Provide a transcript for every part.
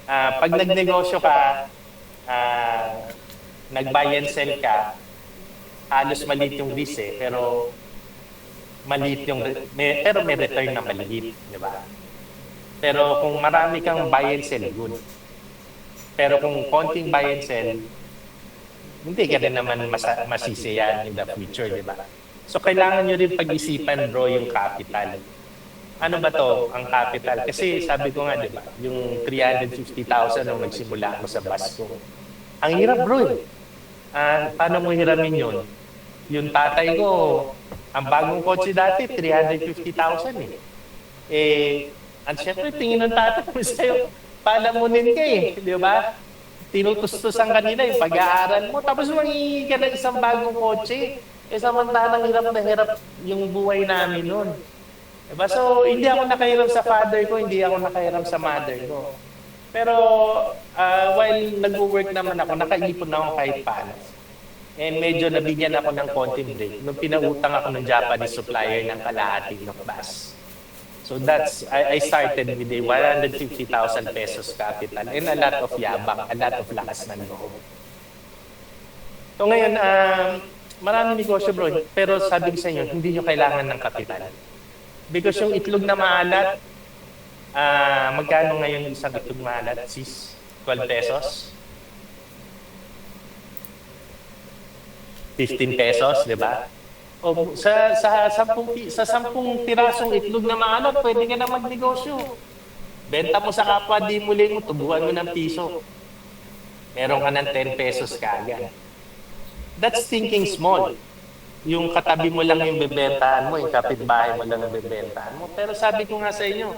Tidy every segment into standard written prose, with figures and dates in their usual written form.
Pag nagnegosyo ka, ah, nag-buy and sell ka, halos maliit yung risk eh, pero maliit yung, pero may return na maliit, di ba? Pero kung marami kang buy and sell, good. Pero kung konting buy and sell, hindi ka rin naman masisiyan in the future, di ba? So, kailangan nyo rin pag-isipan, bro, yung capital. Ano ba to, ang capital? Kasi sabi ko nga, di ba, yung 350,000 nung nagsimula ako sa bus ko. Ang hirap, bro. Paano mo hiramin yun? Yung tatay ko, ang bagong kotse dati, 350,000 eh. At syempre, tingin ng tatay mo sa'yo, palamunin ka eh, di ba? Tinutustusan kanina yung pag-aaral mo, tapos mangingi ka ng isang bagong kotse. Samantalang hirap na hirap yung buhay namin noon. Diba? So, hindi ako nakahiram sa father ko, hindi ako nakahiram sa mother ko. Pero, while nag-work naman ako, nakaipon ako kahit paano. And medyo nabigyan ako ng konting break nung pinautang ako ng Japanese supplier ng kalahati ng bus. So I started with a 150,000 pesos capital and a lot of yabang, a lot of lakas ng loob. So ngayon, maraming negosyo bro, pero sabi ko sa inyo, hindi nyo kailangan ng kapital. Because yung itlog na maalat, magkano ngayon isang itlog maalat? 12 pesos? 15 pesos, di ba? O sa 10 pirasong itlog na maalat, pwede ka na magnegosyo. Benta mo sa kapwa, di muli mo, tubuhan mo ng piso. Meron ka ng 10 pesos kagad. That's thinking small. Yung katabi mo lang yung bebentahan mo, yung kapitbahay mo lang yung bebentahan mo. Pero sabi ko nga sa inyo,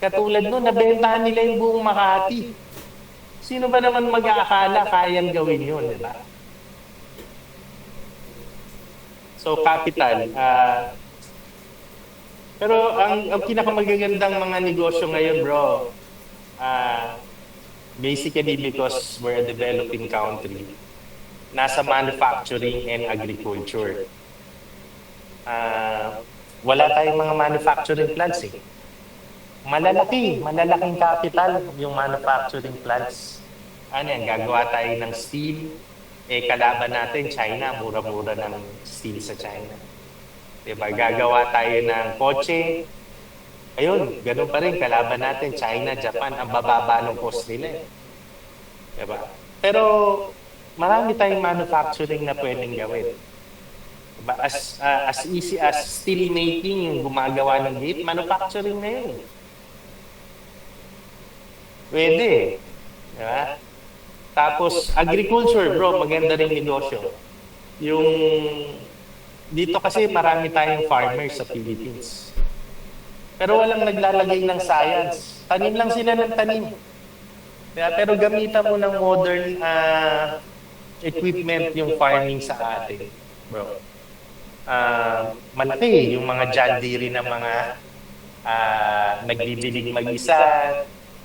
katulad nun, nabentahan nila yung buong Makati. Sino ba naman mag-aakala kayang gawin yun, di ba? So, capital. Pero ang pinakamagagandang mga negosyo ngayon, bro, basically because we're a developing country, nasa manufacturing and agriculture. Wala tayong mga manufacturing plants eh. Malalaking capital yung manufacturing plants. Ano yan, gagawa tayo ng steel. Kalaban natin, China, mura-mura ng steel sa China. Diba, gagawa tayo ng kotse. Ayun, ganun pa rin, kalaban natin, China, Japan, ang bababa ng cost nila. Diba? Pero, marami tayong manufacturing na pwedeng gawin. Diba? As easy as steel making, yung gumagawa ng gate, manufacturing na yun. Pwede. Diba? Tapos, agriculture, bro, maganda rin negosyo. Yung, dito kasi marami tayong farmers sa Philippines. Pero walang naglalagay ng science. Tanim lang sila ng tanim. Pero gamitan mo ng modern equipment yung farming sa atin, bro. Malaki yung mga John Deere ng mga nagbibilig mag-isa,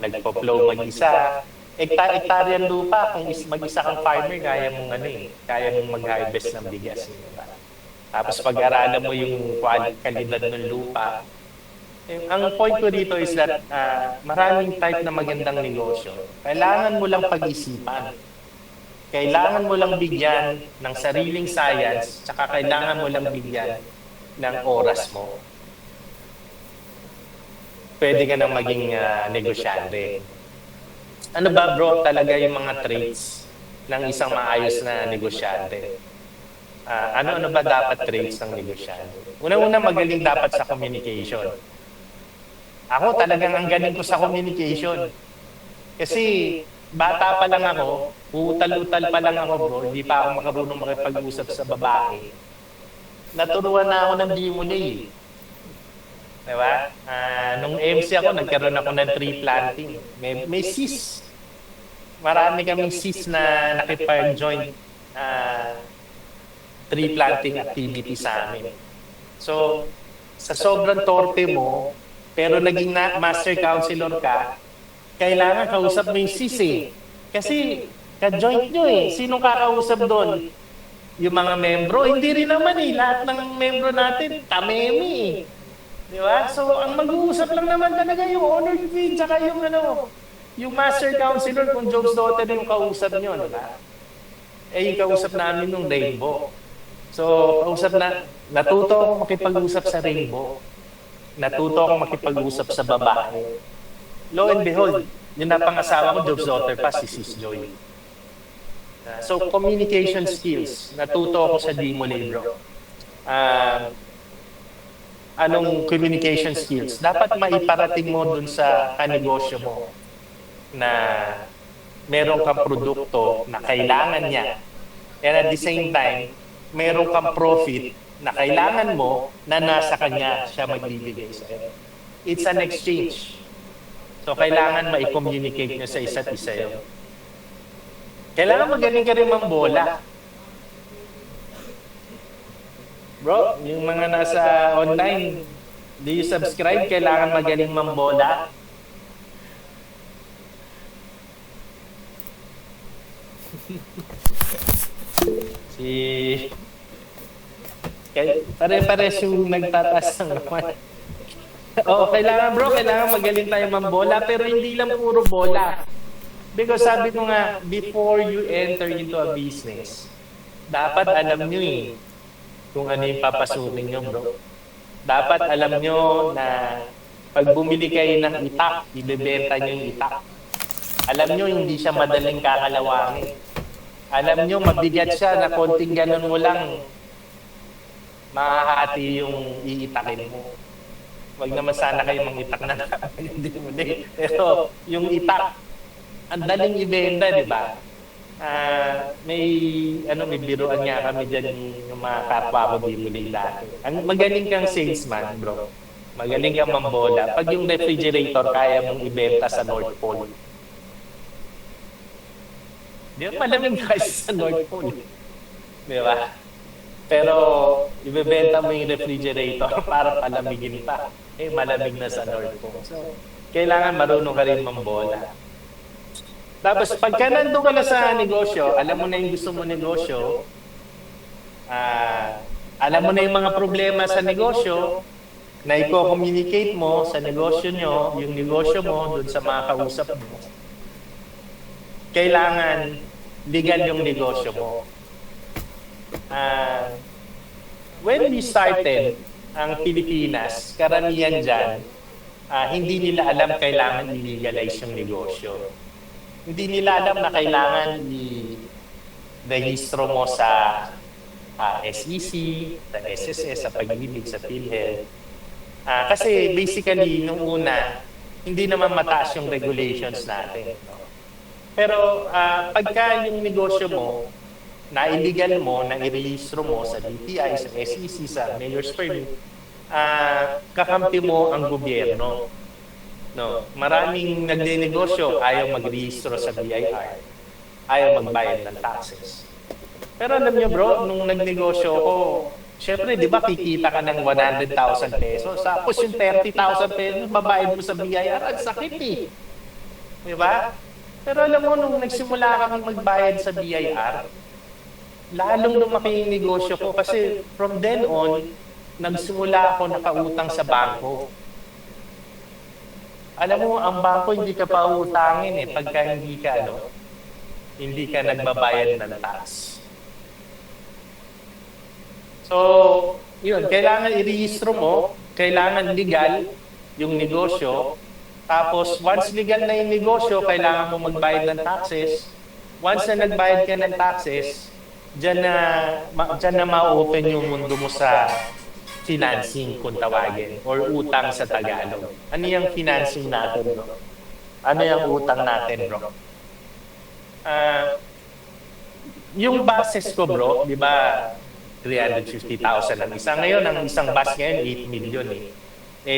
nagpo-plow mag-isa. Hektaryan lupa, kung mag-isa kang farmer, kaya mong mag-harvest ng bigas. Diba? Tapos pag-aralan mo yung kalidad ng lupa, ang point ko dito is that maraming type na magandang negosyo. Kailangan mo lang pag-isipan. Kailangan mo lang bigyan ng sariling science, tsaka kailangan mo lang bigyan ng oras mo. Pwede ka nang maging negosyante. Ano ba bro talaga yung mga traits ng isang maayos na negosyante? Ano ba dapat traits ng negosyante? Unang-una, magaling dapat sa communication. Ako talagang ang galing ko sa communication. Kasi bata pa lang ako, utal-utal pa lang ako bro, hindi pa ako makarunong makipag-usap sa babae. Naturuan na ako ng Dimulay. Diba? Nung MC ako, nagkaroon ako ng tree planting. May sis. Marami kaming sis na nakipag-join tree planting activity sa amin. So, sa sobrang torpe mo, pero naging master counselor ka, kailangan kausap mo yung sis eh. Kasi, ka-joint nyo eh. Sinong kakausap doon? Yung mga membro? Hindi rin naman eh. Lahat ng membro natin, tamemi eh. Di ba? So, ang mag-uusap lang naman talaga yung owner fee, tsaka yung ano. Yung master counselor, kung Job's daughter yung kausap nyo, di ba? Eh, yung kausap namin nung Rainbow. So, natuto akong makipag-usap sa Rainbow. Natuto akong makipag-usap sa babae. Lo and behold, yung napangasawa ko, Job's daughter pa, si Sis Joy. So, communication skills. Natuto ako sa Dimole, bro. Anong communication skills? Dapat maiparating mo dun sa kanegosyo mo na meron kang produkto na kailangan niya. And at the same time, meron kang profit na kailangan mo na nasa kanya siya magbibigay sa'yo. It's an exchange. So, kailangan ma-communicate nyo sa isa't isa yun. Kailangan magaling ka rin mambola. Bro, yung mga nasa online, do you subscribe? Kailangan magaling mambola. Pare-pares yung nagtataas ng naman. Oo, kailangan magaling tayo mambola, pero hindi lang puro bola. Because sabi ko nga, before you enter into a business, dapat alam nyo kung ano yung papasukin nyo, bro. Dapat alam nyo na pag bumili kayo ng itak, ibebenta nyo yung itak. Alam nyo, hindi siya madaling kakalawangin. Alam nyo, mabigat siya na konting ganun mo lang, mahahati yung iitakin mo. Wag naman sana kayo mangitak na hindi mo din. Pero yung itak, ang daling ibenta, di ba? May biruan nga kami dyan yung mga kapwa ko bibili dati. Magaling kang salesman, bro. Magaling kang mambola. Pag yung refrigerator kaya mong ibenta sa North Pole. Di ba malamig kasi sa North Pole? Di ba? Pero ibebenta mo yung refrigerator para palamigin pa. Eh, malamig na sa North Pole. So, kailangan marunong ka rin mambola. Tapos, pagka nandun ka na sa negosyo, alam mo na yung gusto mo negosyo, alam mo na yung mga problema sa negosyo, na i-communicate mo sa negosyo nyo, yung negosyo mo, dun sa mga kausap mo. Kailangan legal yung negosyo mo. When we started ang Pilipinas, karamihan dyan, hindi nila alam kailangan i-legalize yung negosyo. Hindi nila alam na kailangan i-rehistro mo sa SEC, sa SSS, sa Pag-ibig, sa PhilHealth. Kasi basically, nung una, hindi naman mataas yung regulations natin. No? Pero pagka yung negosyo mo, na-illegal mo, na-i-rehistro mo sa DTI, sa SEC, sa Mayor's Permit, kakampi mo ang gobyerno. No, maraming nagnenegosyo, ayaw mag-rehistro sa BIR, ayaw magbayad ng taxes. Pero alam nyo bro, nung nagnegosyo ko, syempre di ba kikita ka ng 100,000 pesos, tapos yung 30,000 pesos babayad mo sa BIR, ang sakit Di ba? Pero alam mo, nung nagsimula kami magbayad sa BIR, lalong lumaki yung negosyo ko kasi from then on, nagsimula ako nakautang sa bangko. Alam mo, ang bangko hindi ka pa utangin pagka hindi ka nagbabayad ng tax. So, yun, kailangan i-rehistro mo, kailangan legal yung negosyo, tapos once legal na yung negosyo, kailangan mo magbayad ng taxes. Once na nagbayad ka ng taxes, dyan na ma-open yung mundo mo sa financing kung tawagin or utang sa Tagalog. Ano yung financing natin, bro? Ano yung utang natin, bro? Yung buses ko, bro, di ba 350,000 ang isa. Ngayon, ang isang bus ngayon, 8 million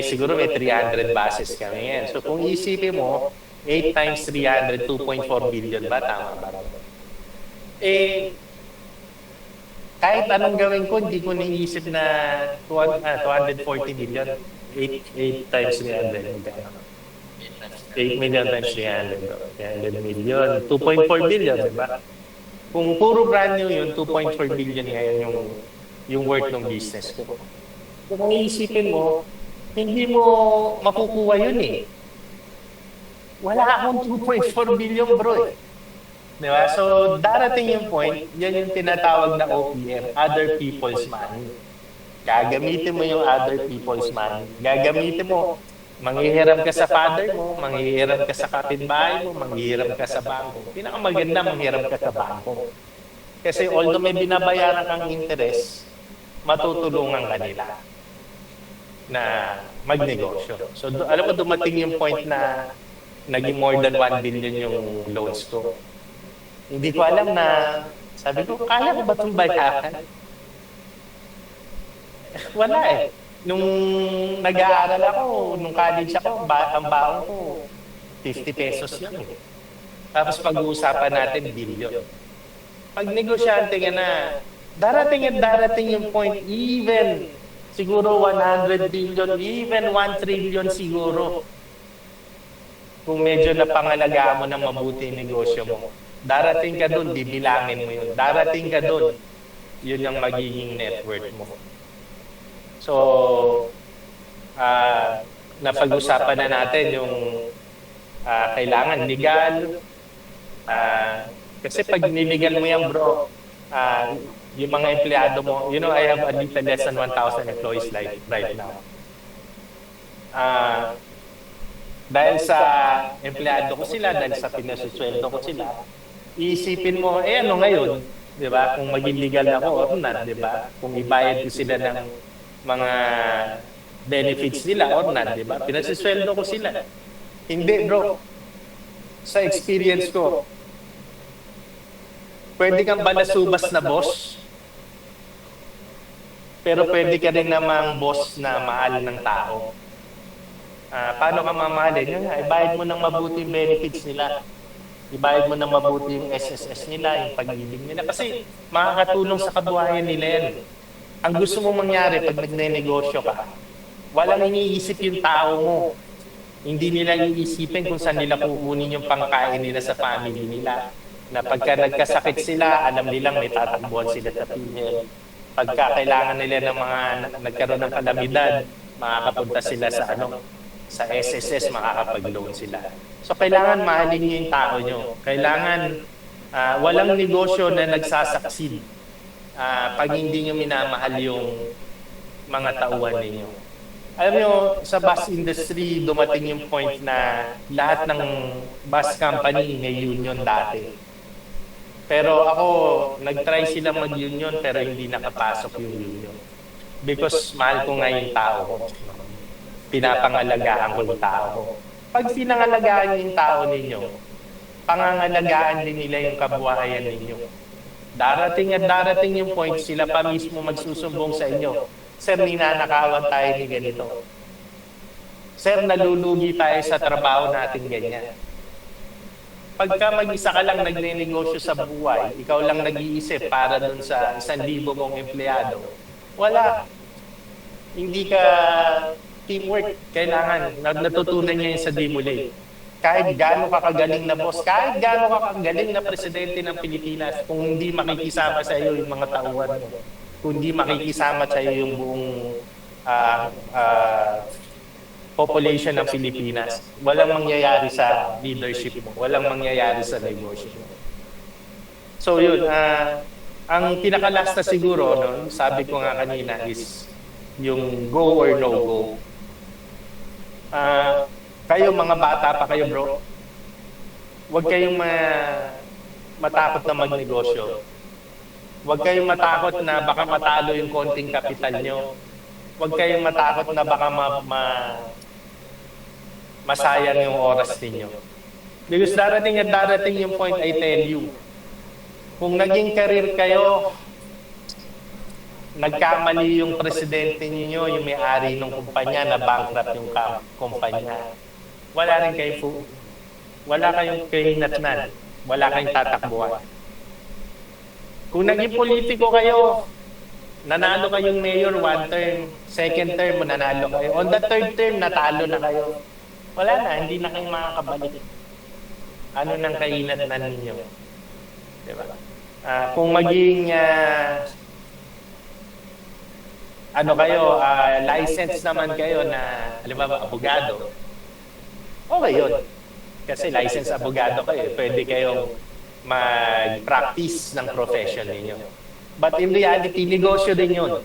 siguro may 300 buses kami ngayon. So kung isipin mo, 8 times 300, 2.4 billion ba? Tama ba? Kahit anong gawin ko, hindi ko naisip na 240 million. 8 times 300. 8 million times 300. 300 million. 2.4 billion, diba? Kung puro brand new yun, 2.4 billion ngayon yung worth ng business ko. Kung iisipin mo, hindi mo makukuha yun Wala akong 2.4 billion bro eh. Di ba? So, darating yung point, yan yung tinatawag na OPM, other people's money. Gagamitin mo yung other people's money. Gagamitin mo, manghihiram ka sa father mo, manghihiram ka sa kapitbahay mo, manghihiram ka sa bangko. Pinakamaganda, manghihiram ka sa bangko. Kasi although may binabayaran kang interest, matutulungan ka nila na magnegosyo. So, alam mo, dumating yung point na naging more than 1 billion yung loans ko. Hindi ko alam na, sabi ko, kaya ko ba itong bayaran? Wala eh. Nung nag-aaral ako, nung college ako, ang baon ko, 50 pesos lang eh. Tapos pag-uusapan natin, billion. Pag negosyante ka na, darating at darating yung point, even siguro 100 billion, even 1 trillion siguro. Kung medyo napangalagaan mo na mabuti yung negosyo mo, darating ka doon, bibilangin mo yun. Darating ka doon, yun ang magiging net worth mo. So, napag-usapan na natin yung kailangan legal. Kasi pag niligal mo yan bro, yung mga empleyado mo, you know, I have a little less than 1,000 employees right now. Dahil sa empleyado ko sila, dahil sa pinasisweldo ko sila, iisipin mo, ano ngayon, di ba? Kung maging legal ako or not, di ba? Kung ibayad ko sila ng mga benefits nila or not, di ba? Pinasisweldo ko sila. Hindi, bro. Sa experience ko, pwede kang balasubas na boss, pero pwede ka rin namang boss na mahal ng tao. Paano ka mamahalin? Yun nga, ibayad mo ng mabuti yung benefits nila. Ibayad mo ng mabuti yung SSS nila, yung pag-ibig nila. Kasi makakatulong sa kabuhayan nila yan. Ang gusto mo mangyari pag nagne-negosyo ka, walang iniisip yung tao mo. Hindi nila iisipin kung saan nila kukunin yung pangkain nila sa family nila. Na pagka nagkasakit sila, alam nilang may tatakbuhan sila sa PhilHealth. Pagka kailangan nila ng mga nagkaroon ng kalamidad, makakapunta sila sa SSS, makakapag-loan sila. So kailangan mahalin niyo yung tao nyo. Kailangan walang negosyo na nagsasucceed pag hindi nyo minamahal yung mga tauhan ninyo. Alam nyo, sa bus industry, dumating yung point na lahat ng bus company may union dati. Pero ako, nag-try sila mag-union pero hindi nakapasok yung union. Because mahal ko nga yung tao ko. Pinapangalagaan ko yung tao ko. Pag pinangalagaan yung tao ninyo, pangangalagaan din nila yung kabuhayan ninyo. Darating at darating yung point, sila pa mismo magsusumbong sa inyo. Sir, ninanakawan tayo ni ganito. Sir, nalulugi tayo sa trabaho natin ganyan. Pagka mag-isa ka lang nagne-negosyo sa buhay, ikaw lang nag-iisip para dun sa 1,000 mong empleyado, wala. Hindi ka teamwork. Kailangan. Natutunan niya yun sa Dimulay. Kahit gaano ka kagaling na boss, kahit gaano ka kagaling na presidente ng Pilipinas, kung hindi makikisama sa iyo yung mga tauhan mo, kung hindi makikisama sa iyo yung buong population ng Pilipinas, walang mangyayari sa leadership mo, walang mangyayari sa negosyo mo. So yun, ang pinakalasta siguro, no, sabi ko nga kanina is yung go or no go. Kayo mga bata pa kayo bro, huwag kayong matakot na magnegosyo. Huwag kayong matakot na baka matalo yung konting kapital nyo. Huwag kayong matakot na baka masayang yung oras ninyo. Because darating at darating yung point, I tell you, kung naging career kayo, nagkamali yung presidente niyo, yung may-ari ng kumpanya, na bankrupt yung kumpanya, wala kayong kahinatnan, wala kayong tatakbuhan. Kung naging politiko kayo, nanalo kayong mayor one term, second term, nanalo kayo. On the third term, natalo na kayo. Wala na, hindi na kayong makakabalik. Ano nang kahinatnan ninyo? Diba? Kung maging license naman kayo na, halimbawa, abogado, okay yun. Kasi licensed abogado kayo, pwede kayong mag-practice ng profession ninyo. But in reality, negosyo din yun.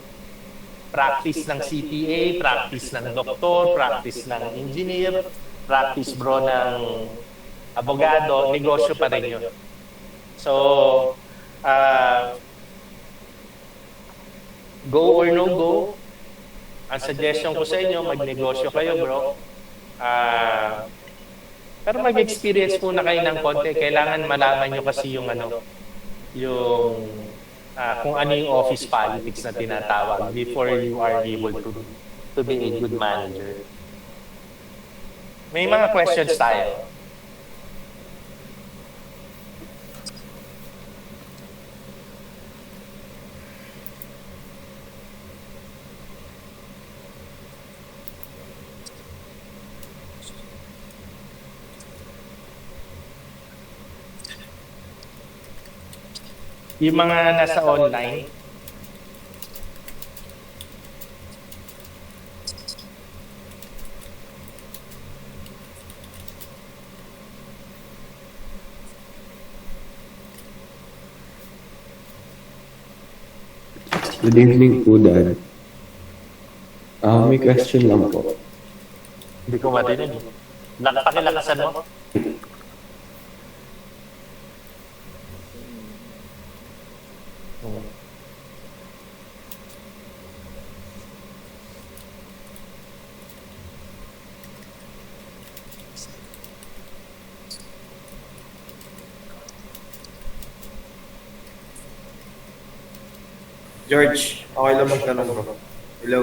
Practice ng CPA, practice ng doktor, practice ng engineer, practice bro ng abogado, negosyo pa rin yun. So, go or no go, ang suggestion ko sa inyo, magnegosyo kayo bro. Pero mag-experience muna kayo ng konti. Kailangan malaman nyo kasi yung kung ano yung office politics na tinatawag before you are able to be a good manager. May mga questions tayo. Yung mga nasa online, Good evening po, Dad. May question lang po. hindi ko marinig. Pakilakasan mo? George, okay lang magtanong bro. Hello.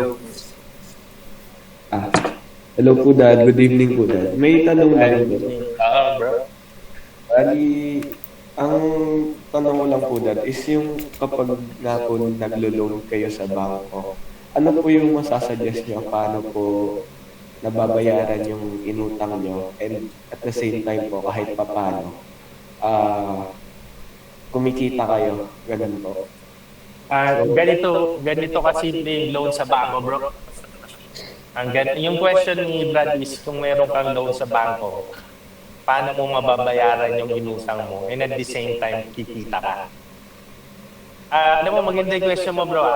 Hello po, Dad. Good evening po, Dad. May tanong lang po. Bro. Bali, ang tanong ko lang po, Dad, is yung kapag nga po naglo-loan kayo sa bangko, ano po yung masasuggest nyo paano po nababayaran yung inutang nyo, and at the same time po, kahit pa paano, kumikita kayo, ganun po. Ganito kasi yung loan sa bangko, bro. Yung question ni Brad is kung meron kang loan sa bangko, paano mo mababayaran yung inutang mo and at the same time kikita ka? Alam mo, maganda yung question mo, bro.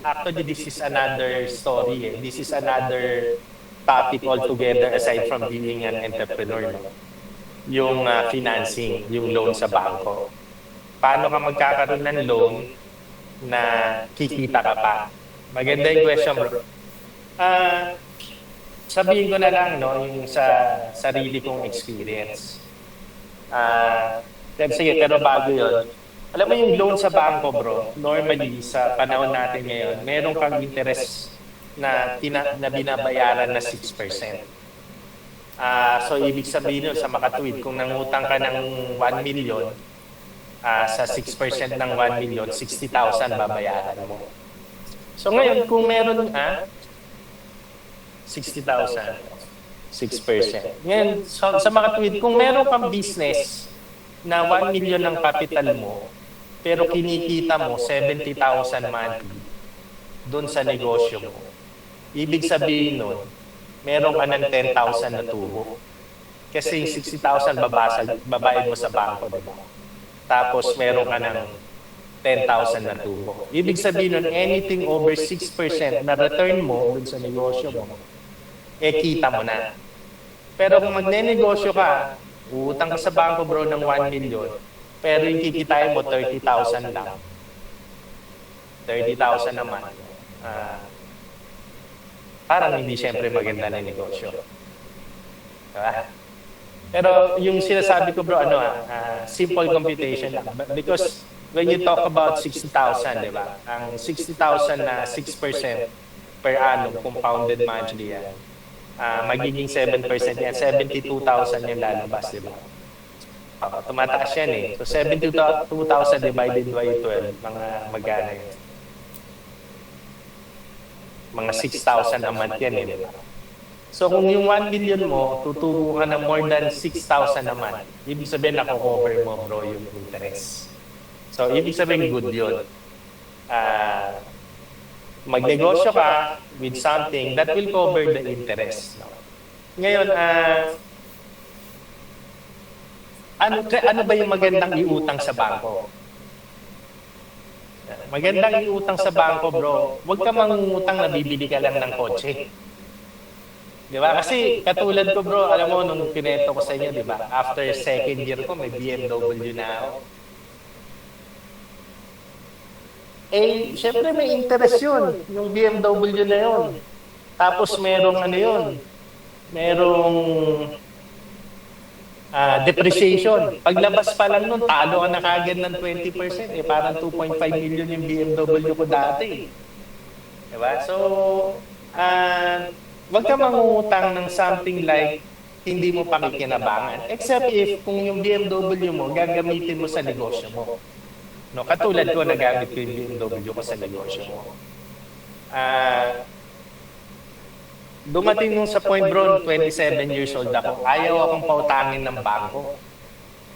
Actually, this is another story. This is another topic altogether aside from being an entrepreneur. No? Yung financing, yung loan sa bangko. Paano ka magkakaroon ng loan na kikita ka pa? Maganda yung question, bro. Sabihin ko na lang, no, yung sa sarili kong experience. Sige, pero bago yun, alam mo yung loan sa bangko, bro, normally sa panahon natin ngayon, meron kang interest na binabayaran na 6%. So, ibig sabihin yun, sa makatuwid, kung nangutang ka ng 1 million, sa 6% ng 1 million, 60,000 babayaran mo. So ngayon, kung meron 60,000, 6%. Ngayon, sa makatuwid, kung meron kang business na 1 million ng capital mo, pero kinikita mo 70,000 monthly doon sa negosyo mo, ibig sabihin nun, meron ka ng 10,000 na tubo. Kasi yung 60,000 babayad mo sa bangko, diba? Tapos meron ka ng 10,000 na tubo. Ibig sabihin nun, anything over 6% na return mo dun sa negosyo mo, kita mo na. Pero kung magne-negosyo ka, utang ka sa bangko, bro, ng 1 million, pero yung kikitain mo 30,000 lang. 30,000 naman. Parang hindi siyempre maganda na negosyo. Diba? Pero yung sinasabi ko, bro, simple computation lang. Because when you talk about 60,000, di ba? Ang 60,000 na 6% per annum, compounded monthly yan. Magiging 7% yan. 72,000 yung lalabas, di ba? Tumataas yan eh. So 72,000 divided by 12, mga magana yun. Mga 6,000 a month yan eh, di ba? So kung yung 1 million mo, tutubo ka na more than 6,000 naman. Ibig sabihin, nako-cover mo, bro, yung interest. So ibig sabihin, good yun. Magnegosyo ka with something that will cover the interest. No? Ngayon, ano ba yung magandang iutang sa bangko? Magandang iutang sa bangko, bro. Huwag ka mangungutang na bibili ka lang ng kotse. Di ba? Kasi katulad ko, bro, alam mo, nung kinento ko sa inyo, di ba? After second year ko, may BMW na ako. Eh, syempre may interest yun, yung BMW na yun. Tapos merong ano yun, merong depreciation. Paglabas pa lang nun, talo ka na kagad ng 20%. Eh, parang 2.5 million yung BMW ko dati. Diba? So, wag ka mangungutang ng something like hindi mo pakikinabangan. Except if kung yung BMW mo, gagamitin mo sa negosyo mo. No, katulad ko, nagamit ko yung BMW ko sa negosyo mo. Dumating nung sa point, bro, 27 years old ako, ayaw akong pautangin ng bangko.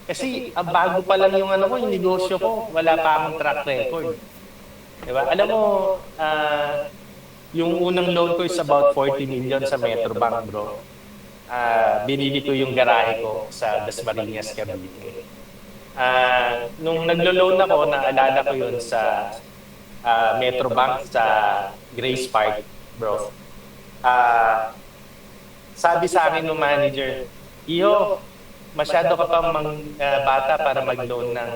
Kasi bago pa lang yung ano ko, yung negosyo ko, wala pa akong track record. Diba? Alam mo, yung unang loan ko is about 40 million sa Metrobank, bro. Binili ko yung garahe ko sa Dasmariñas, Cavite. Nung naglo-loan ako, naalala ko yun sa Metrobank sa Grace Park, bro. Sabi sa akin ng manager, Iyo, masyado ka pang bata para mag-loan ng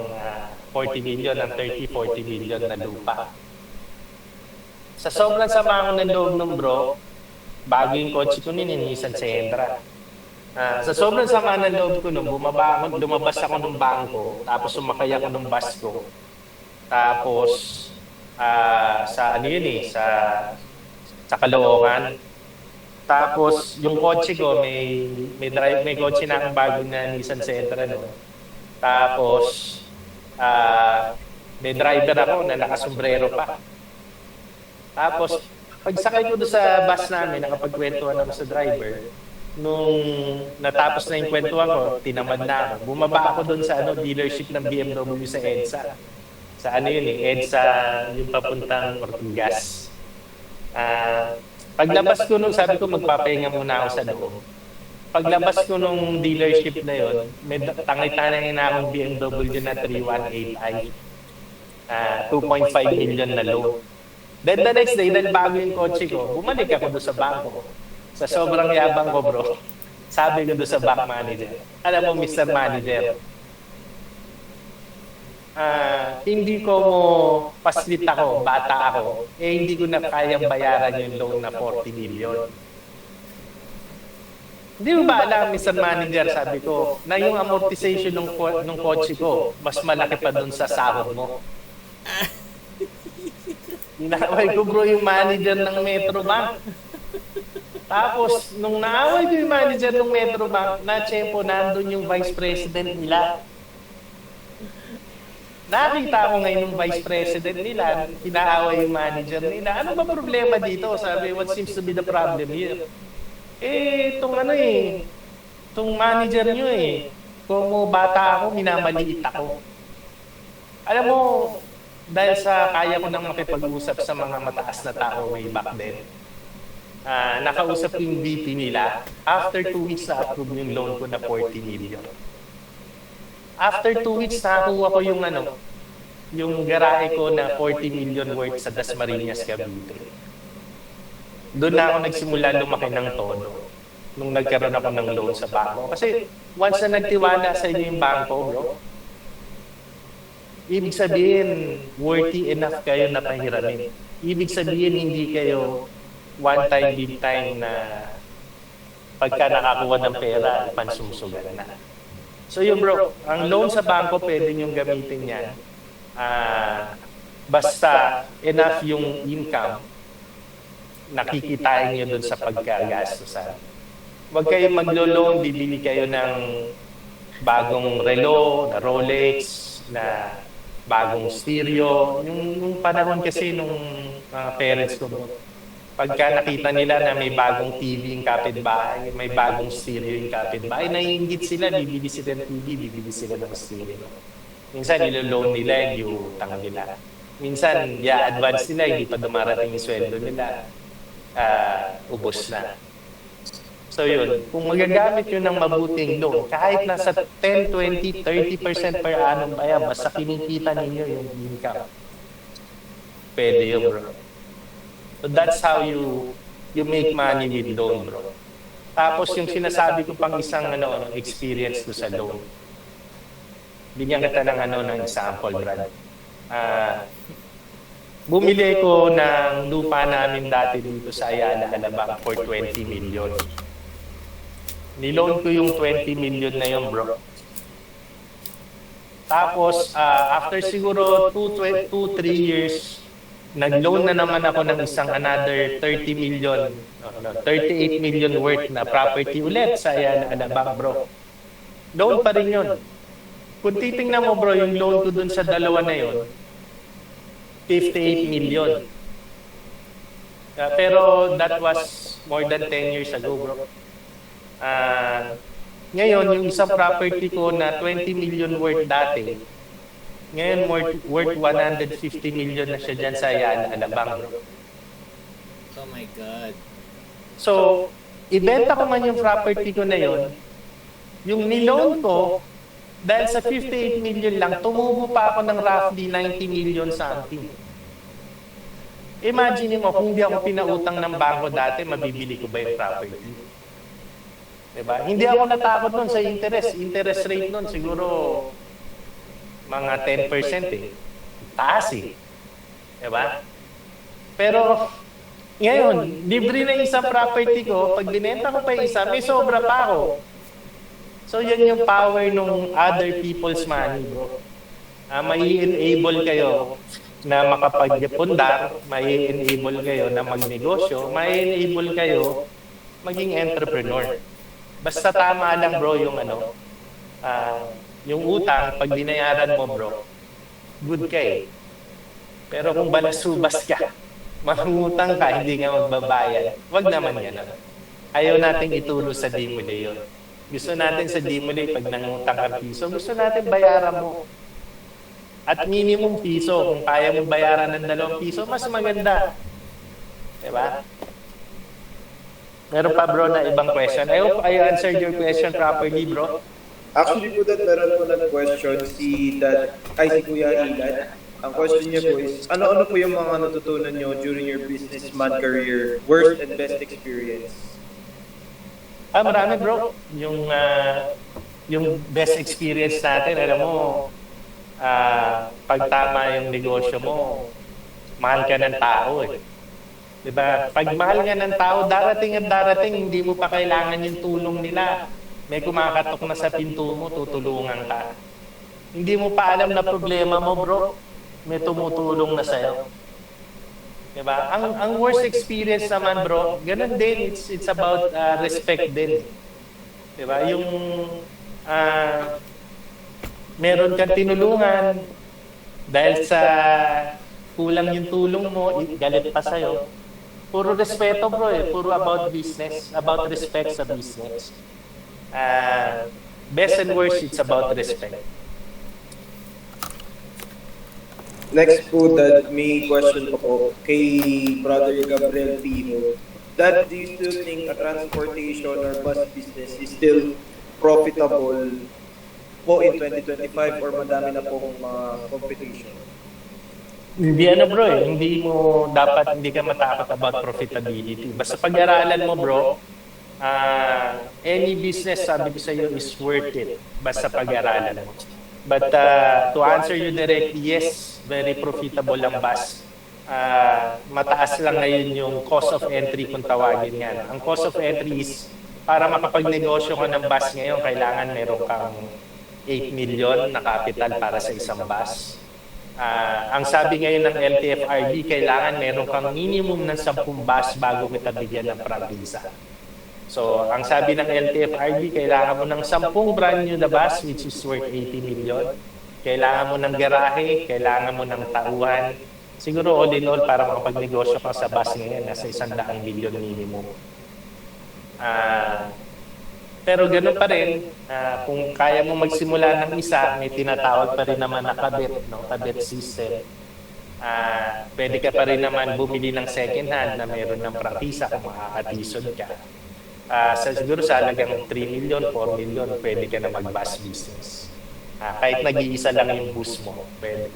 40 million, ng 30-40 million na lupa. Sa sobrang sama ko ng loob ng bro, bago yung kotse ko Nissan Sentra. Sa sobrang sama ng loob ko nung lumabas ako ng bangko, tapos sumakay ako ng bus ko. Tapos, sa ano yun sa Caloocan. Tapos yung kotse ko may kotse na akong bago na Nissan Sentra no. Tapos may driver ako na nakasombrero pa. Tapos pagsakay ko doon sa bus namin, nakapagkwentuhan ako sa driver. Nung natapos na yung kwentuhan ko, tinamad na ako. Bumaba ako doon sa dealership ng BMW sa EDSA. Sa ano yun EDSA yung papuntang Ortigas. Paglabas ko nung, sabi ko magpapahinga muna ako sa loob. Paglabas ko nung dealership na yon, may tangay-tangay na akong BMW na 318i. 2.5 million na loan. Then the next day, dahil bago yung kotse ko, bumalik ako doon sa bangko. Sa sobrang yabang ko, bro, sabi ko doon sa bank manager, alam mo, Mr. Manager, hindi ko mo paslit ako, bata ako, hindi ko na kayang bayaran yung loan na 40 million. Hindi mo ba alam, Mr. Manager, sabi ko, na yung amortization ng kotse ko, mas malaki pa dun sa sahod mo. Inaaway ko, bro, yung manager ng Metrobank. Tapos, nung naaway ko yung manager ng Metrobank, na-tsempo, nandun yung vice president nila. Nakita ko ngayon ng vice president nila, inaaway yung manager nila. Ano ba problema dito? Sabi, what seems to be the problem here? Itong itong manager nyo kung bata ako, minamaliit ako. Alam mo, dahil sa kaya ko nang makipag-usap sa mga mataas na tao way back then, nakausap yung VP nila, after 2 weeks na-approve yung loan ko na 40 million. After 2 weeks, nakakuha ko yung garahe ko na 40 million worth sa Dasmariñas, Cavite. Doon na ako nagsimula lumaki ng todo nung nagkaroon ako ng loan sa bangko. Kasi once na nagtiwala sa inyo yung bangko, bro, ibig sabihin, worthy enough kayo na pahiramin. Ibig sabihin, hindi kayo one time, big time na pagka nakakuha ng pera, pansumsugan na. So yun bro, ang loan sa bangko pwede niyong gamitin yan. Basta enough yung income, nakikitain niyo dun sa pagkagastusan. Huwag kayong maglo-loan, bibili kayo ng bagong relo, na Rolex, na bagong stereo. Yung panahon kasi nung parents ko, pagka nakita nila na may bagong TV yung kapitbahay, may bagong stereo yung kapitbahay, naiingit sila, bibili sila ng TV, bibili sila ng stereo. Minsan, nilo-loan nila, yung utang nila. Minsan, advance nila, hindi pa dumarating yung sweldo nila, ubos na. So yun, kung magagamit yun ng mabuting loan, kahit nasa 10, 20, 30% per annum pa yan, basta kinikita ninyo yung income. Pwede yun, bro. So that's how you make money with loan, bro. Tapos yung sinasabi ko pang isang experience ko sa loan. Bigyan kita ng example, Brad. Bumili ko ng lupa namin dati dito sa Ayala, Alabang for 20 million. Niloan ko yung 20 million na yun, bro. Tapos, after siguro 2-3 years, nag-loan na naman ako ng isang another 38 million worth na property ulit sa Ayala, Alabang, bro. Loan pa rin yun. Kung titingnan mo, bro, yung loan ko dun sa dalawa na yun, 58 million. Pero that was more than 10 years ago, bro. Ngayon, yung isang property ko na 20 million worth dati, ngayon worth 150 million na siya dyan sa Ayala, Alabang, bro. Oh my God. So, ibenta ko man yung property ko na yun, yung niloan ko, dahil sa 58 million lang, tumubo pa ako ng roughly 90 million something. Imagine mo, kung hindi ako pinautang ng bangko dati, mabibili ko ba yung property? Diba? Hindi ako natakot nun sa interest. Interest rate nun siguro mga 10% eh. Taas eh. Diba? Pero ngayon, libre na isang property ko, pag binenta ko pa isa, may sobra pa ako. So yan yung power ng other people's money, bro. May enable kayo na makapagpundar, may enable kayo na magnegosyo, may enable kayo maging entrepreneur. Basta tama lang, bro, yung yung utang, pag binayaran mo, bro, good ka eh. Pero kung balasubas ka, mangutang ka, hindi ka magbabayad, wag naman yan. Ayaw nating ituro sa Dimole yun. Gusto natin sa Dimole, pag nangutang ka piso, gusto natin bayaran mo. At minimum piso, kung kaya mong bayaran ng 2 piso, mas maganda. Diba? Meron pa, bro, na ibang question. I hope I answered your question properly, bro. Actually po, Dad, meron po question si Kuya Ilan. Ang question niya po is, ano-ano po yung mga natutunan niyo during your businessman career? Worst and best experience? Marami, bro. Yung best experience natin, alam mo, pag tama yung negosyo mo, mahal ka ng tao eh. Diba? Pag mahal nga ng tao, darating at darating, hindi mo pa kailangan yung tulong nila. May kumakatok na sa pinto mo, tutulungan ka. Hindi mo pa alam na problema mo, bro. May tumutulong na sa'yo. Diba? Ang worst experience naman, bro, ganun din. It's about respect din. Diba? Yung meron kang tinulungan, dahil sa kulang yung tulong mo, galit pa sa'yo. Puro respeto, bro eh. Puro about business. About respect sa business. Best and worst, it's about respect. Next po, Dad, may question po kay Brother Gabriel Pino. Dad, do you still think a transportation or bus business is still profitable po in 2025 or madami na pong mga competition? Hindi bro eh. Hindi ka matakot about profitability. Basta pag-aralan mo, bro, any business, sabi ko sa iyo, is worth it. Basta pag-aralan mo. But to answer you directly, yes, very profitable ang bus. Mataas lang ngayon yung cost of entry kung tawagin nga. Ang cost of entry is, para makapagnegosyo ka ng bus ngayon, kailangan meron kang 8 million na capital para sa isang bus. Ang sabi ngayon ng LTFRB, kailangan meron kang minimum ng 10 bus bago kita bigyan ng prangkisa. So, ang sabi ng LTFRB, kailangan mo ng 10 brand new na bus, which is worth 80 million. Kailangan mo ng garahe, kailangan mo ng tauhan. Siguro all in all, para makapagnegosyo ka sa bus ngayon, nasa 100 million minimum. Pero ganoon pa rin, kung kaya mo magsimula ng isa, may tinatawag pa rin naman na kabit, no? Kabit system. Pwede ka pa rin naman bumili ng second hand na meron ng prangkisa kung makakatisod ka. Siguro sa halagang 3 million, 4 million, pwede ka na mag-bus business. Kahit nag-iisa lang yung bus mo, pwede.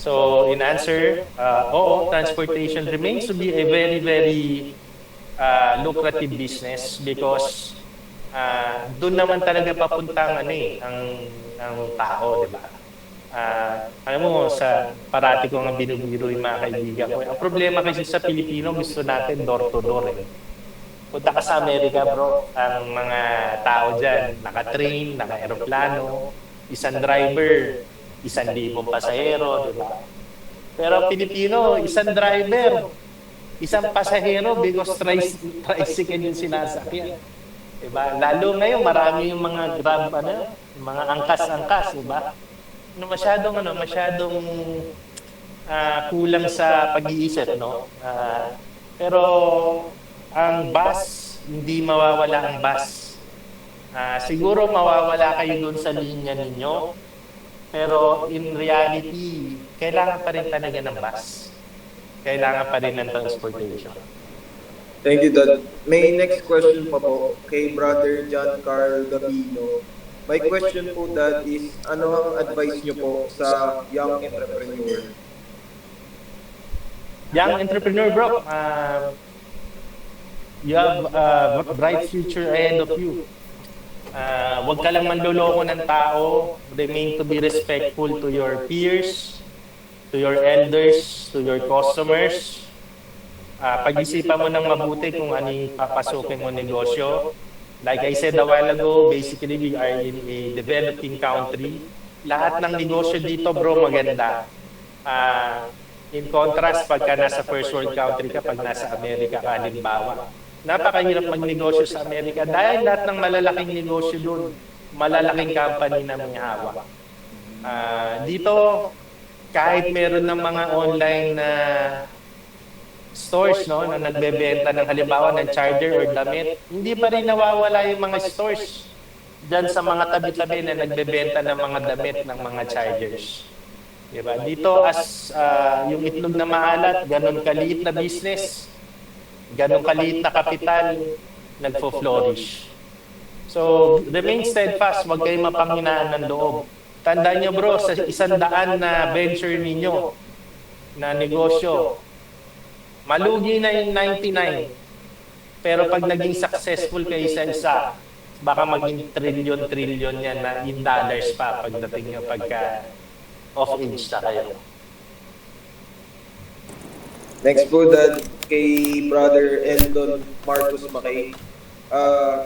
So, in answer, oo, transportation remains to be a very, very lucrative business because doon naman talaga papuntang ang tao, di ba? Alam mo, parati ko nga binubiro yung mga kaibigan ko. Ang problema kasi sa Pilipino, gusto natin door-to-door eh. Punta ka sa Amerika, bro, ang mga tao dyan, naka-train, naka-aeroplano, isang driver, 1,000 pasahero, di ba? Pero Pilipino, isang driver, isang pasahero because tricycle yung sinasakyan. Diba? Lalo ngayon, marami yung mga grab, yung mga angkas-angkas, diba? Masyadong kulang sa pag-iisip, no? Pero ang bus, hindi mawawala ang bus. Siguro mawawala kayo dun sa linya ninyo, pero in reality, kailangan pa rin talaga ng bus. Kailangan pa rin ng transportation. Thank you, Dad. May next question pa po kay Brother John Carl Gabino. My question po, Dad, is ano ang advice nyo po sa young entrepreneur? Young entrepreneur, bro, you have a bright future ahead of you. Huwag ka lang manloloko ng tao. Remain to be respectful to your peers, to your elders, to your customers. Pag-isipan mo ng mabuti kung ano yung papasukin mo negosyo. Like I said a while ago, basically we are in a developing country. Lahat ng negosyo dito, bro, maganda. In contrast, pagka nasa first world country ka, pag nasa Amerika ka, halimbawa, napakahirap magnegosyo sa Amerika dahil lahat ng malalaking negosyo doon, malalaking company na may hawak. Dito, kahit meron ng mga online na stores, no, na nagbebenta ng halimbawa ng charger or damit, hindi pa rin nawawala yung mga stores dyan sa mga tabi-tabi na nagbebenta ng mga damit ng mga chargers. Diba? Dito as yung itlog na maalat, ganun kaliit na business, ganun kaliit na kapital, nagfo-flourish. So, remain steadfast, huwag kayo mapanghinaan ng loob. Tandaan nyo, bro, sa 100 na venture ninyo, na negosyo, malugi na yung 99. Pero pag naging successful kayo sa isa, baka maging trillion yan na in dollars pa pagdating nyo pagka off-age na kayo. Next po, Dad, kay Brother Eldon Marcos Makay.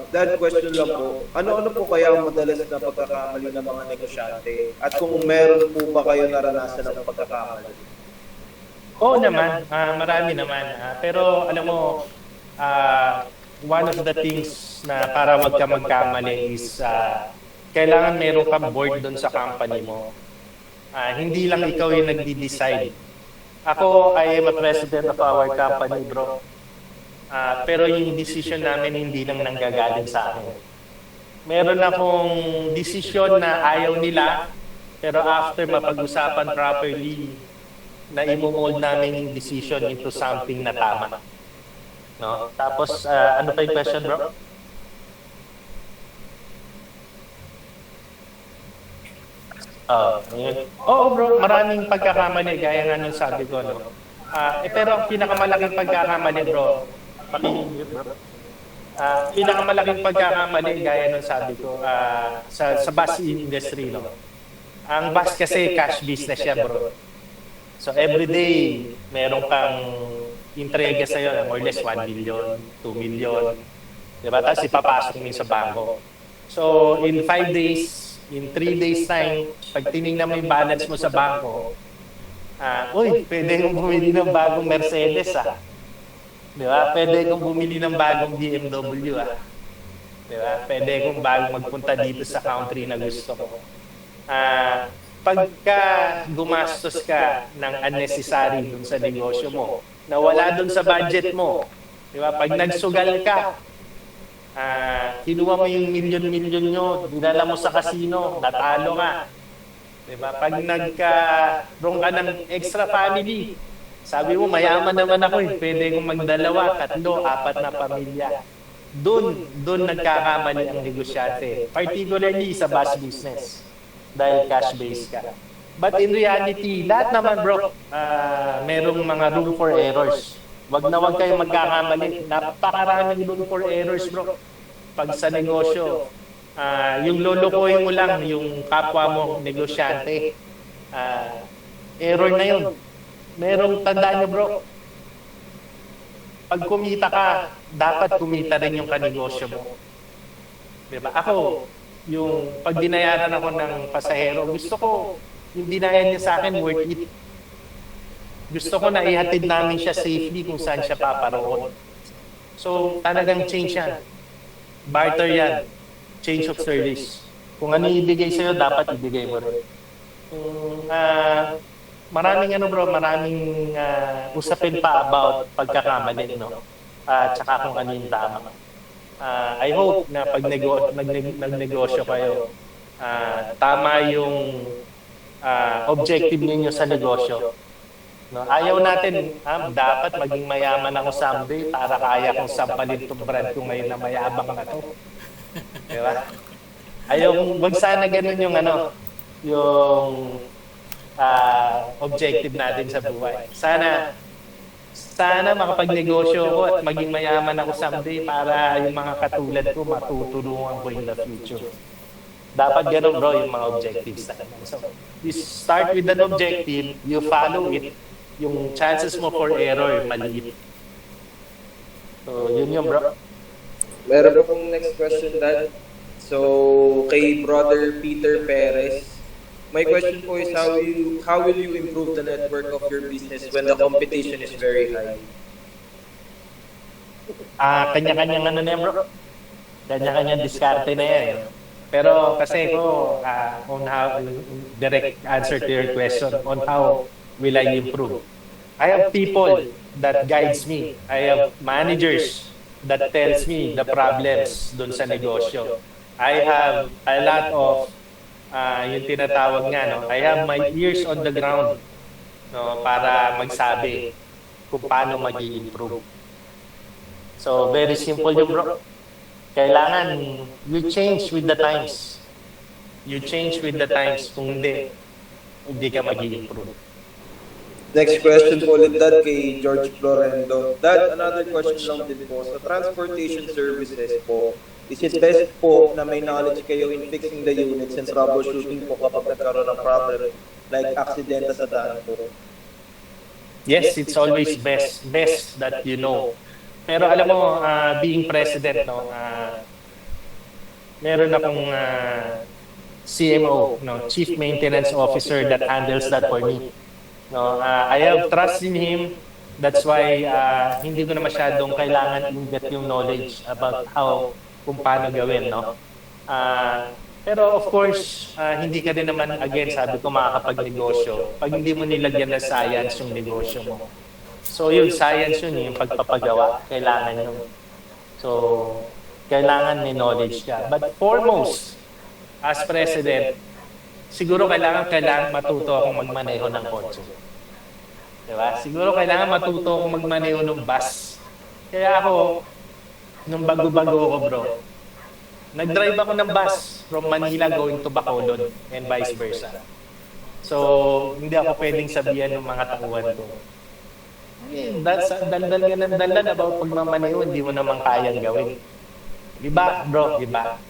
Dad, question lang po. Ano-ano po kaya ang madalas na pagkakamali ng mga negosyante? At kung meron po ba kayo naranasan ng pagkakamali? Oo naman, marami naman. Pero alam mo, one of the things na para wag ka magkamali is kailangan meron kang board doon sa company mo. Hindi lang ikaw yung nagdi-decide. Ako, I am a president of our company, bro. Pero yung decision namin hindi lang nanggagaling sa akin. Meron akong decision na ayaw nila, pero after mapag-usapan properly, na i-mold namin yung decision into something na tama. No? Tapos, ano pa yung question, bro? Oo, bro, maraming pagkakamali, gaya nga nung sabi ko, no? Pero ang pinakamalaking pagkakamali, bro, pinakamalaking pagkakamali, gaya nung sabi ko, sa bus industry, no? Ang bus kasi cash business siya, bro. So every day, meron kang intrega sa'yo, more or less 1 million, 2 million. Diba? Tapos ipapasok mo sa bangko. So in 5 days, in 3 days time, pag tinignan mo yung balance mo sa bangko, pwede kong bumili ng bagong Mercedes, Diba? Pwede kong bumili ng bagong BMW, Diba? Pwede kong bagong magpunta dito sa country na gusto ko. Pagka gumastos ka ng unnecessary dun sa negosyo mo, na wala dun sa budget mo, di ba? Pag nagsugal ka, kinuha mo yung milyon-milyon nyo, dinala mo sa casino, natalo ka. Di ba? Pag nagkaroon ka ng extra family, sabi mo, mayaman naman ako, pwede kong magdalawa, 3, 4 na pamilya. doon nagkakamali ang negosyante, particularly sa bus business dahil cash-based ka. But in reality, lahat naman bro, merong mga room for errors. Wag kayong magkakamali. Napakaraming room for errors bro. Pag sa negosyo, yung lolokohin mo lang yung kapwa mo negosyante, error na yun. Merong tandaan nyo bro, pag kumita ka, dapat kumita rin yung kanegosyo mo. Diba? Ako, yung pag dinayaran ako ng pasahero, gusto ko, yung dinayan niya sa akin, worth it. Gusto ko na ihatid namin siya safely kung saan siya paparoon. So, talagang change yan. Barter yan. Change of service. Kung ano ibigay sa'yo, dapat ibigay mo rin. Maraming usapin pa about pagkakamali, no? Tsaka kung ano yung tama. I hope na pag nagnegosyo kayo, tama yung objective ninyo sa negosyo. No? Ayaw natin, dapat maging mayaman ako someday para kaya kong sampalin itong brand ko ngayon na mayabang na to. Diba? Wag sana ganun yung yung objective natin sa buhay. Sana makapagnegosyo ko at maging mayaman ako someday para yung mga katulad ko matutulungan ko in the future. Dapat ganun bro yung mga objectives natin. So, you start with an objective, you follow it, yung chances mo for error maliit. So, yun yung bro. Meron pong next question, Dad. So, kay Brother Peter Perez, my question po is how will you improve the network of your business when the competition is very high? Kanya-kanyang na yan, bro. Kanya-kanyang diskarte na yan. Pero kasi ko, on how, direct answer to your question, on how will I improve? I have people that guides me. I have managers that tells me the problems dun sa negosyo. I have a lot of yung tinatawag nga, no? I have my ears on the ground, no, para magsabi kung paano mag-i-improve. So, very simple yung bro. Kailangan you change with the times. You change with the times. Kung hindi ka mag-i-improve. Next question po ulit, Dad, kay George Florendo. Dad, another question lang din po. Sa transportation services po, is it best po na may knowledge kayo in fixing the units and troubleshooting po kapag nagkaroon ng problem like aksidente sa daan po? Yes, it's always best that you know. Pero alam mo, being president, no, meron akong CMO, no, Chief Maintenance Officer that handles that for me. No, I have trust in him. That's why hindi ko na masyadong kailangan in-depth yung knowledge about kung paano gawin, no? Pero of course, hindi ka din naman, again, sabi ko, makakapag-negosyo pag hindi mo nilagyan ng science yung negosyo mo. So yung science yun, yung pagpapagawa, kailangan yun. So, kailangan may knowledge ka. But foremost, as president, siguro kailangan matuto akong magmaneho ng kotse. Diba? Siguro kailangan matuto akong magmaneho ng bus. Kaya ako, nung bago-bago ako bro, nag-drive ako ng bus from Manila going to Bacolod and vice versa. So, hindi ako pwedeng sabihan ng mga tauhan ko. Daldal ka ng daldal about pagmamaneho, hindi mo naman kayang gawin. Diba bro? Diba?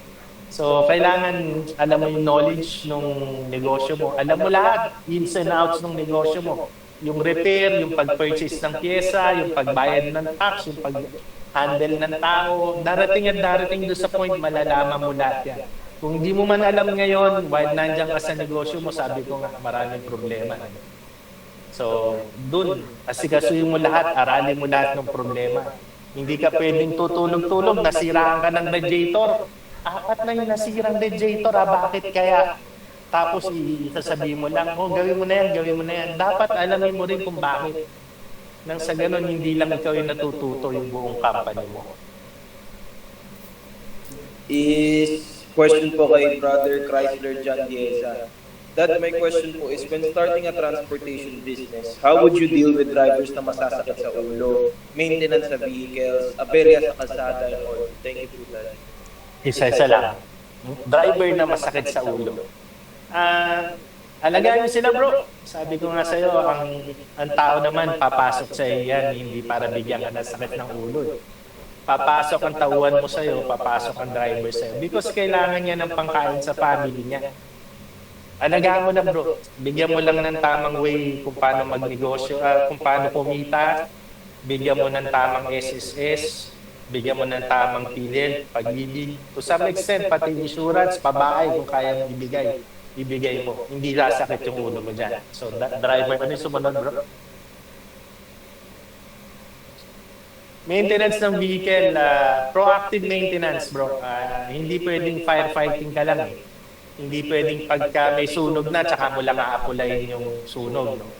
So, kailangan alam mo yung knowledge ng negosyo mo. Alam mo lahat, ins and outs ng negosyo mo. Yung repair, yung pag-purchase ng pyesa, yung pagbayad ng tax, yung pag-handle ng tao. Darating doon sa point, malalaman mo lahat yan. Kung hindi mo man alam ngayon, while nandiyan ka sa negosyo mo, sabi ko nga, maraming problema. So, doon, asikasuhin mo lahat, aralin mo lahat ng problema. Hindi ka pwedeng tutulog-tulog, nasiraan ka ng radiator. 4 na yung nasirang radiator, bakit kaya? Tapos isasabihin mo lang, gawin mo na yan, gawin mo na yan. Dapat alamin mo rin kung bakit. Nang sa ganun, hindi lang ikaw yung natututo yung buong company mo. Is question po kay Brother Chrysler John Dieza. That my question po is, when starting a transportation business, how would you deal with drivers na masasakit sa ulo, maintenance sa vehicles, aberya sa kalsada, and all? Thank you po, Dad. Isa-isa lang. Driver na masakit sa ulo. Alagaan nyo sila, bro. Sabi ko nga sa'yo, ang tao naman papasok sa yan, hindi para bigyan ka ng sakit ng ulo. Papasok ang tauhan mo sa'yo, papasok ang driver sa'yo. Because kailangan niya ng pangkain sa family niya. Alagaan mo na, bro. Bigyan mo lang ng tamang way kung paano magnegosyo, kung paano kumita. Bigyan mo ng tamang SSS. Bigyan mo ng tamang PhilHealth, pag-ibig. To some extent, pati insurance, pabahay kung kaya mong ibigay mo. Hindi lasakit yung ulo mo dyan. So, driver, ano yung sumunod, bro? Maintenance ng vehicle, proactive maintenance, bro. Hindi pwedeng firefighting ka lang. Hindi pwedeng pagka may sunog na, tsaka mo lang aapulayin yung sunog. No?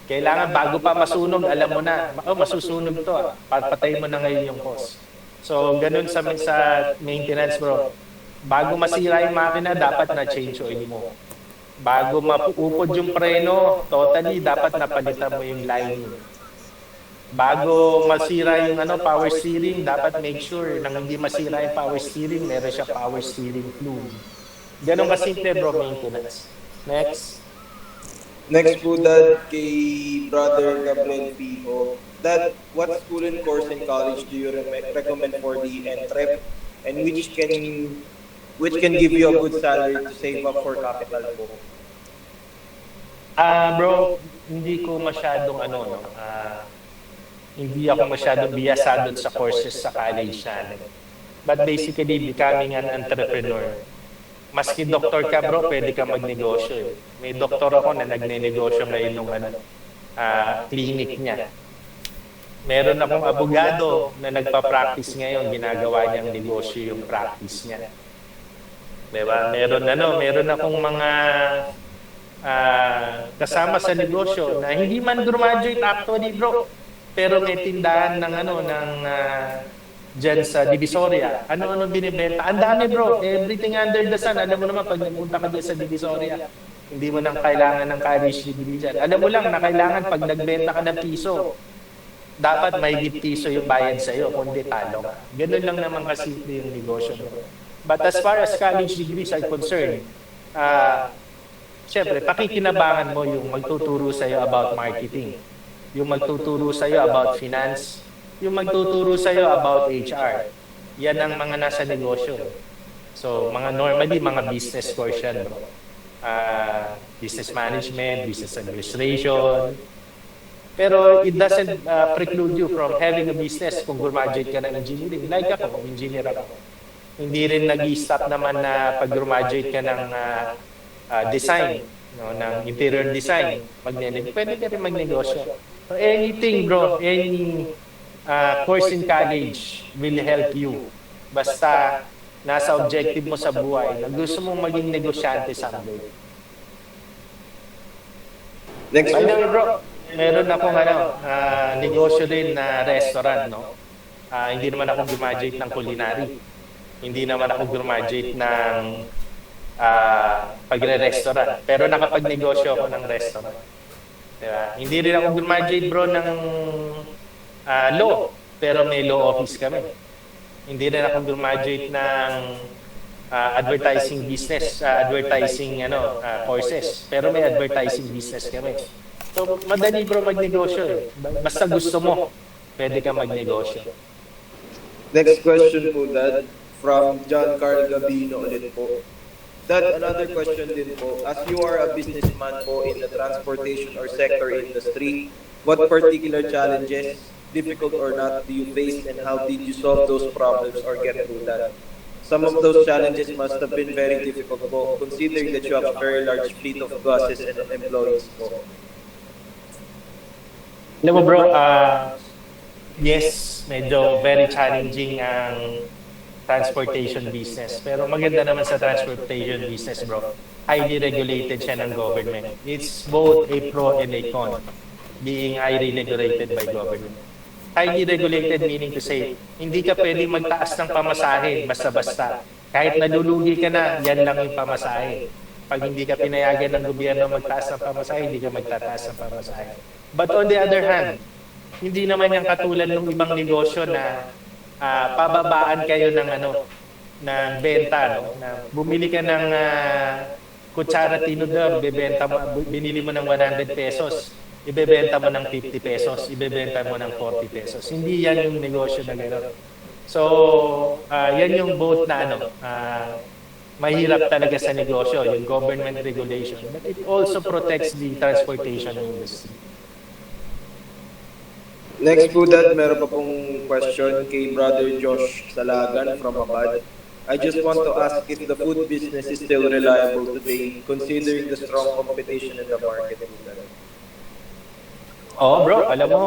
Kailangan bago pa masunog, alam mo na, masusunog to. Patay mo na ngayon yung cause. So, ganun sa maintenance, bro. Bago masira yung makina, dapat na-change oil mo. Bago maupod yung preno, totally, dapat napalitan mo yung lining. Bago masira yung power steering, dapat make sure na hindi masira yung power steering, meron siya power steering fluid. Ganun kasimple, bro, maintenance. Next. Next po, Dad, kay Brother Gabriel Pico. Dad, what school and course in college do you recommend for the NTREP? And which can give you a good salary to save up for capital po? Bro, hindi ko masyadong hindi ako masyadong biyasado sa courses sa college namin. But basically, becoming an entrepreneur. Maski doktor ka, bro, pwede ka magnegosyo. May doktor ako na nagne-negosyo ngayon nung clinic niya. Meron akong abogado na nagpa-practice ngayon, ginagawa niyang negosyo yung practice niya. Diba? Meron akong mga kasama sa negosyo na hindi man graduate actually, bro. Pero may tindahan ng dyan sa Divisoria. Ano binibenta? Ang dami, bro. Everything under the sun. Alam mo naman, pag nagpunta ka dyan sa Divisoria, hindi mo nang kailangan ng college degree dyan. Alam mo lang na kailangan pag nagbenta ka ng piso, dapat may piso yung bayad sa'yo, kundi talo ka. Ganun lang naman kasimple yung negosyo. But as far as college degrees are concerned, syempre, pakikinabangan mo yung magtuturo sa'yo about marketing, yung magtuturo sa'yo about finance, yung magtuturo sa'yo about HR. Yan ang mga nasa negosyo. So, normally, mga business course yan. Business management, business administration. Pero it doesn't preclude you from having a business kung graduate ka ng engineering. Like ako, engineer ako. Hindi rin nag-stop naman na pag graduate ka ng design, ng interior design, pwede ka rin magnegosyo. So anything, bro, any course in college will help you. Basta nasa objective mo sa buhay na gusto mong maging negosyante someday. Next By the way, bro, meron akong negosyo din na restaurant, no? Hindi naman ako graduate ng culinary. Hindi naman ako graduate ng pagre-restaurant. Pero nakapagnegosyo ako ng restaurant. Diba? Hindi rin ako graduate, bro, ng law. Pero may law office kami. Hindi rin ako graduate ng advertising business, courses. Pero may advertising business kami. So, madali, bro, magnegosyo. Basta gusto mo, pwede ka magnegosyo. Next question po, Dad, from John Carl Gabino ulit po. Dad, another question din po. As you are a businessman po in the transportation or sector industry, what particular challenges, difficult or not, do you face and how did you solve those problems or get through that? Some of those challenges must have been very difficult po, considering that you have a very large fleet of buses and employees po. Alam mo, bro, yes, medyo very challenging ang transportation business. Pero maganda naman sa transportation business, bro. Highly regulated siya ng government. It's both a pro and a con, being highly regulated by government. Highly regulated meaning to say, hindi ka pwede magtaas ng pamasahe basta-basta. Kahit nalulugi ka na, yan lang yung pamasahe. Pag hindi ka pinayagan ng gobyerno magtaas ng pamasahe, hindi ka magtataas ng pamasahe. But on the other hand, hindi naman yung katulad ng ibang negosyo na pababaan kayo ng ng benta, no? Na bumili ka ng kutsara tinidor, binili mo ng 100 pesos, ibebenta mo ng 50 pesos, ibebenta mo ng 40 pesos. Hindi yan yung negosyo na gano'n. So, yan yung both na mahirap talaga sa negosyo, yung government regulation. But it also protects the transportation industry. Next po that, meron pa pong question kay Brother Josh Salagan from Abad. I just want to ask if the food business is still reliable today considering the strong competition in the market. Oh bro, alam mo,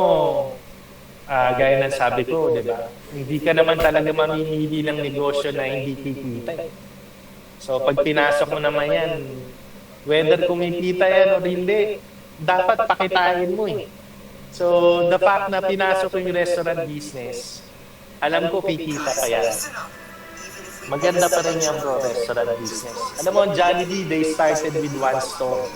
gaya ng sabi ko, di ba? Hindi ka naman talaga mamimili ng negosyo na hindi kikita. So pag pinasok mo naman yan, whether kumikita yan o hindi, dapat pakitain mo eh. So the fact na pinasok yung restaurant business, alam ko kikita pa yan. Maganda pa rin yan bro, restaurant business. Alam mo, Jollibee, they started with one store.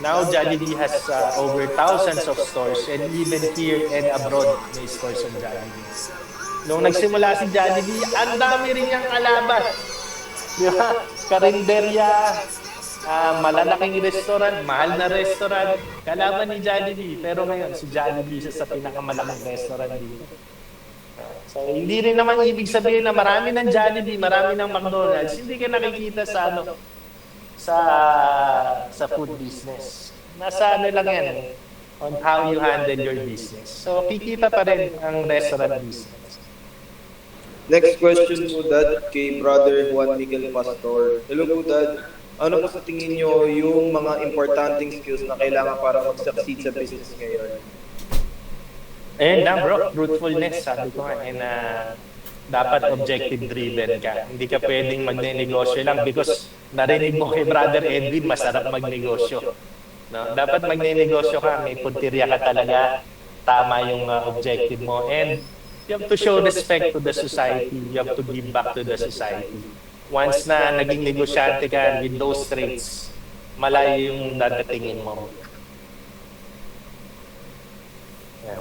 Now Jollibee has over thousands of stores, and even here and abroad may stores of Jollibee. Nung nagsimula si Jollibee, ang dami rin niyang kalaban. Di ba? Karinderya, malalaking restaurant, mahal na restaurant, kalaban ni Jollibee. Pero ngayon, si Jollibee isa sa pinakamalaking restaurant dito. So, hindi rin naman ibig sabihin na marami ng Jollibee, marami ng McDonald's, hindi ka nakikita sa sa food business. Nasa lang yan, on how you handle your business. So, kikita pa rin ang restaurant business. Next question po Dad kay Brother Juan Miguel Pastor. Hello po Dad. Ano po sa tingin nyo yung mga importanteng skills na kailangan para mag-succeed sa business ngayon? Ayun na bro, truthfulness, sabi ko nga, and dapat objective-driven ka. Hindi ka pwedeng magne-negosyo lang because narinig mo kay Brother Edwin, masarap magnegosyo. No? Dapat magne-negosyo ka, may puntirya ka talaga, tama yung objective mo. And you have to show respect to the society. You have to give back to the society. Once na naging negosyante ka with those traits, malayo yung dadatingin mo.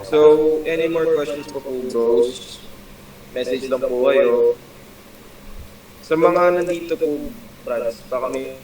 So, any more questions po bros? Message lang po kayo. Sa mga nandito po, Franz, baka may...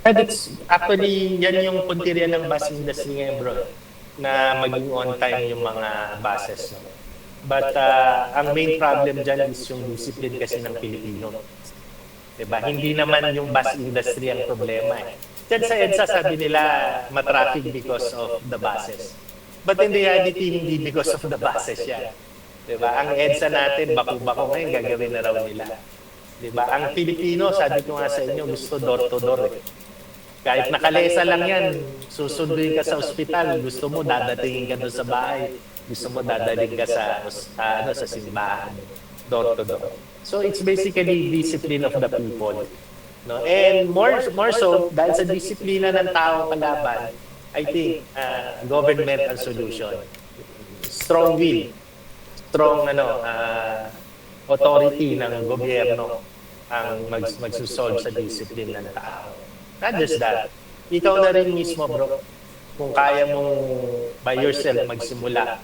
That's actually, yan yung puntirya ng bus industry ngayon bro, na maging on time yung mga buses. No? But ang main problem dyan is yung discipline kasi ng Pilipino. Diba? Hindi naman yung bus industry ang problema eh. Diyan sa EDSA sabi nila matraffic because of the buses. But in reality, hindi because of the buses yan. Diba? Ang EDSA natin, baku-bako ngayon, gagawin na raw nila. Diba? Ang Pilipino, sabi ko nga sa inyo, gusto door-to-door eh. Kahit nakalesa lang yan, susunduin ka sa ospital, gusto mo dadatingin ka doon sa bahay, gusto mo dadaling ka sa simbahan, door to door. So it's basically discipline of the people. No? And more so, dahil sa disiplina ng tao kalaban, I think government ang solution. Strong will, strong authority ng gobyerno ang magsusolve sa discipline ng tao. Not just that. Ikaw na rin mismo, bro, kung kaya mong by yourself magsimula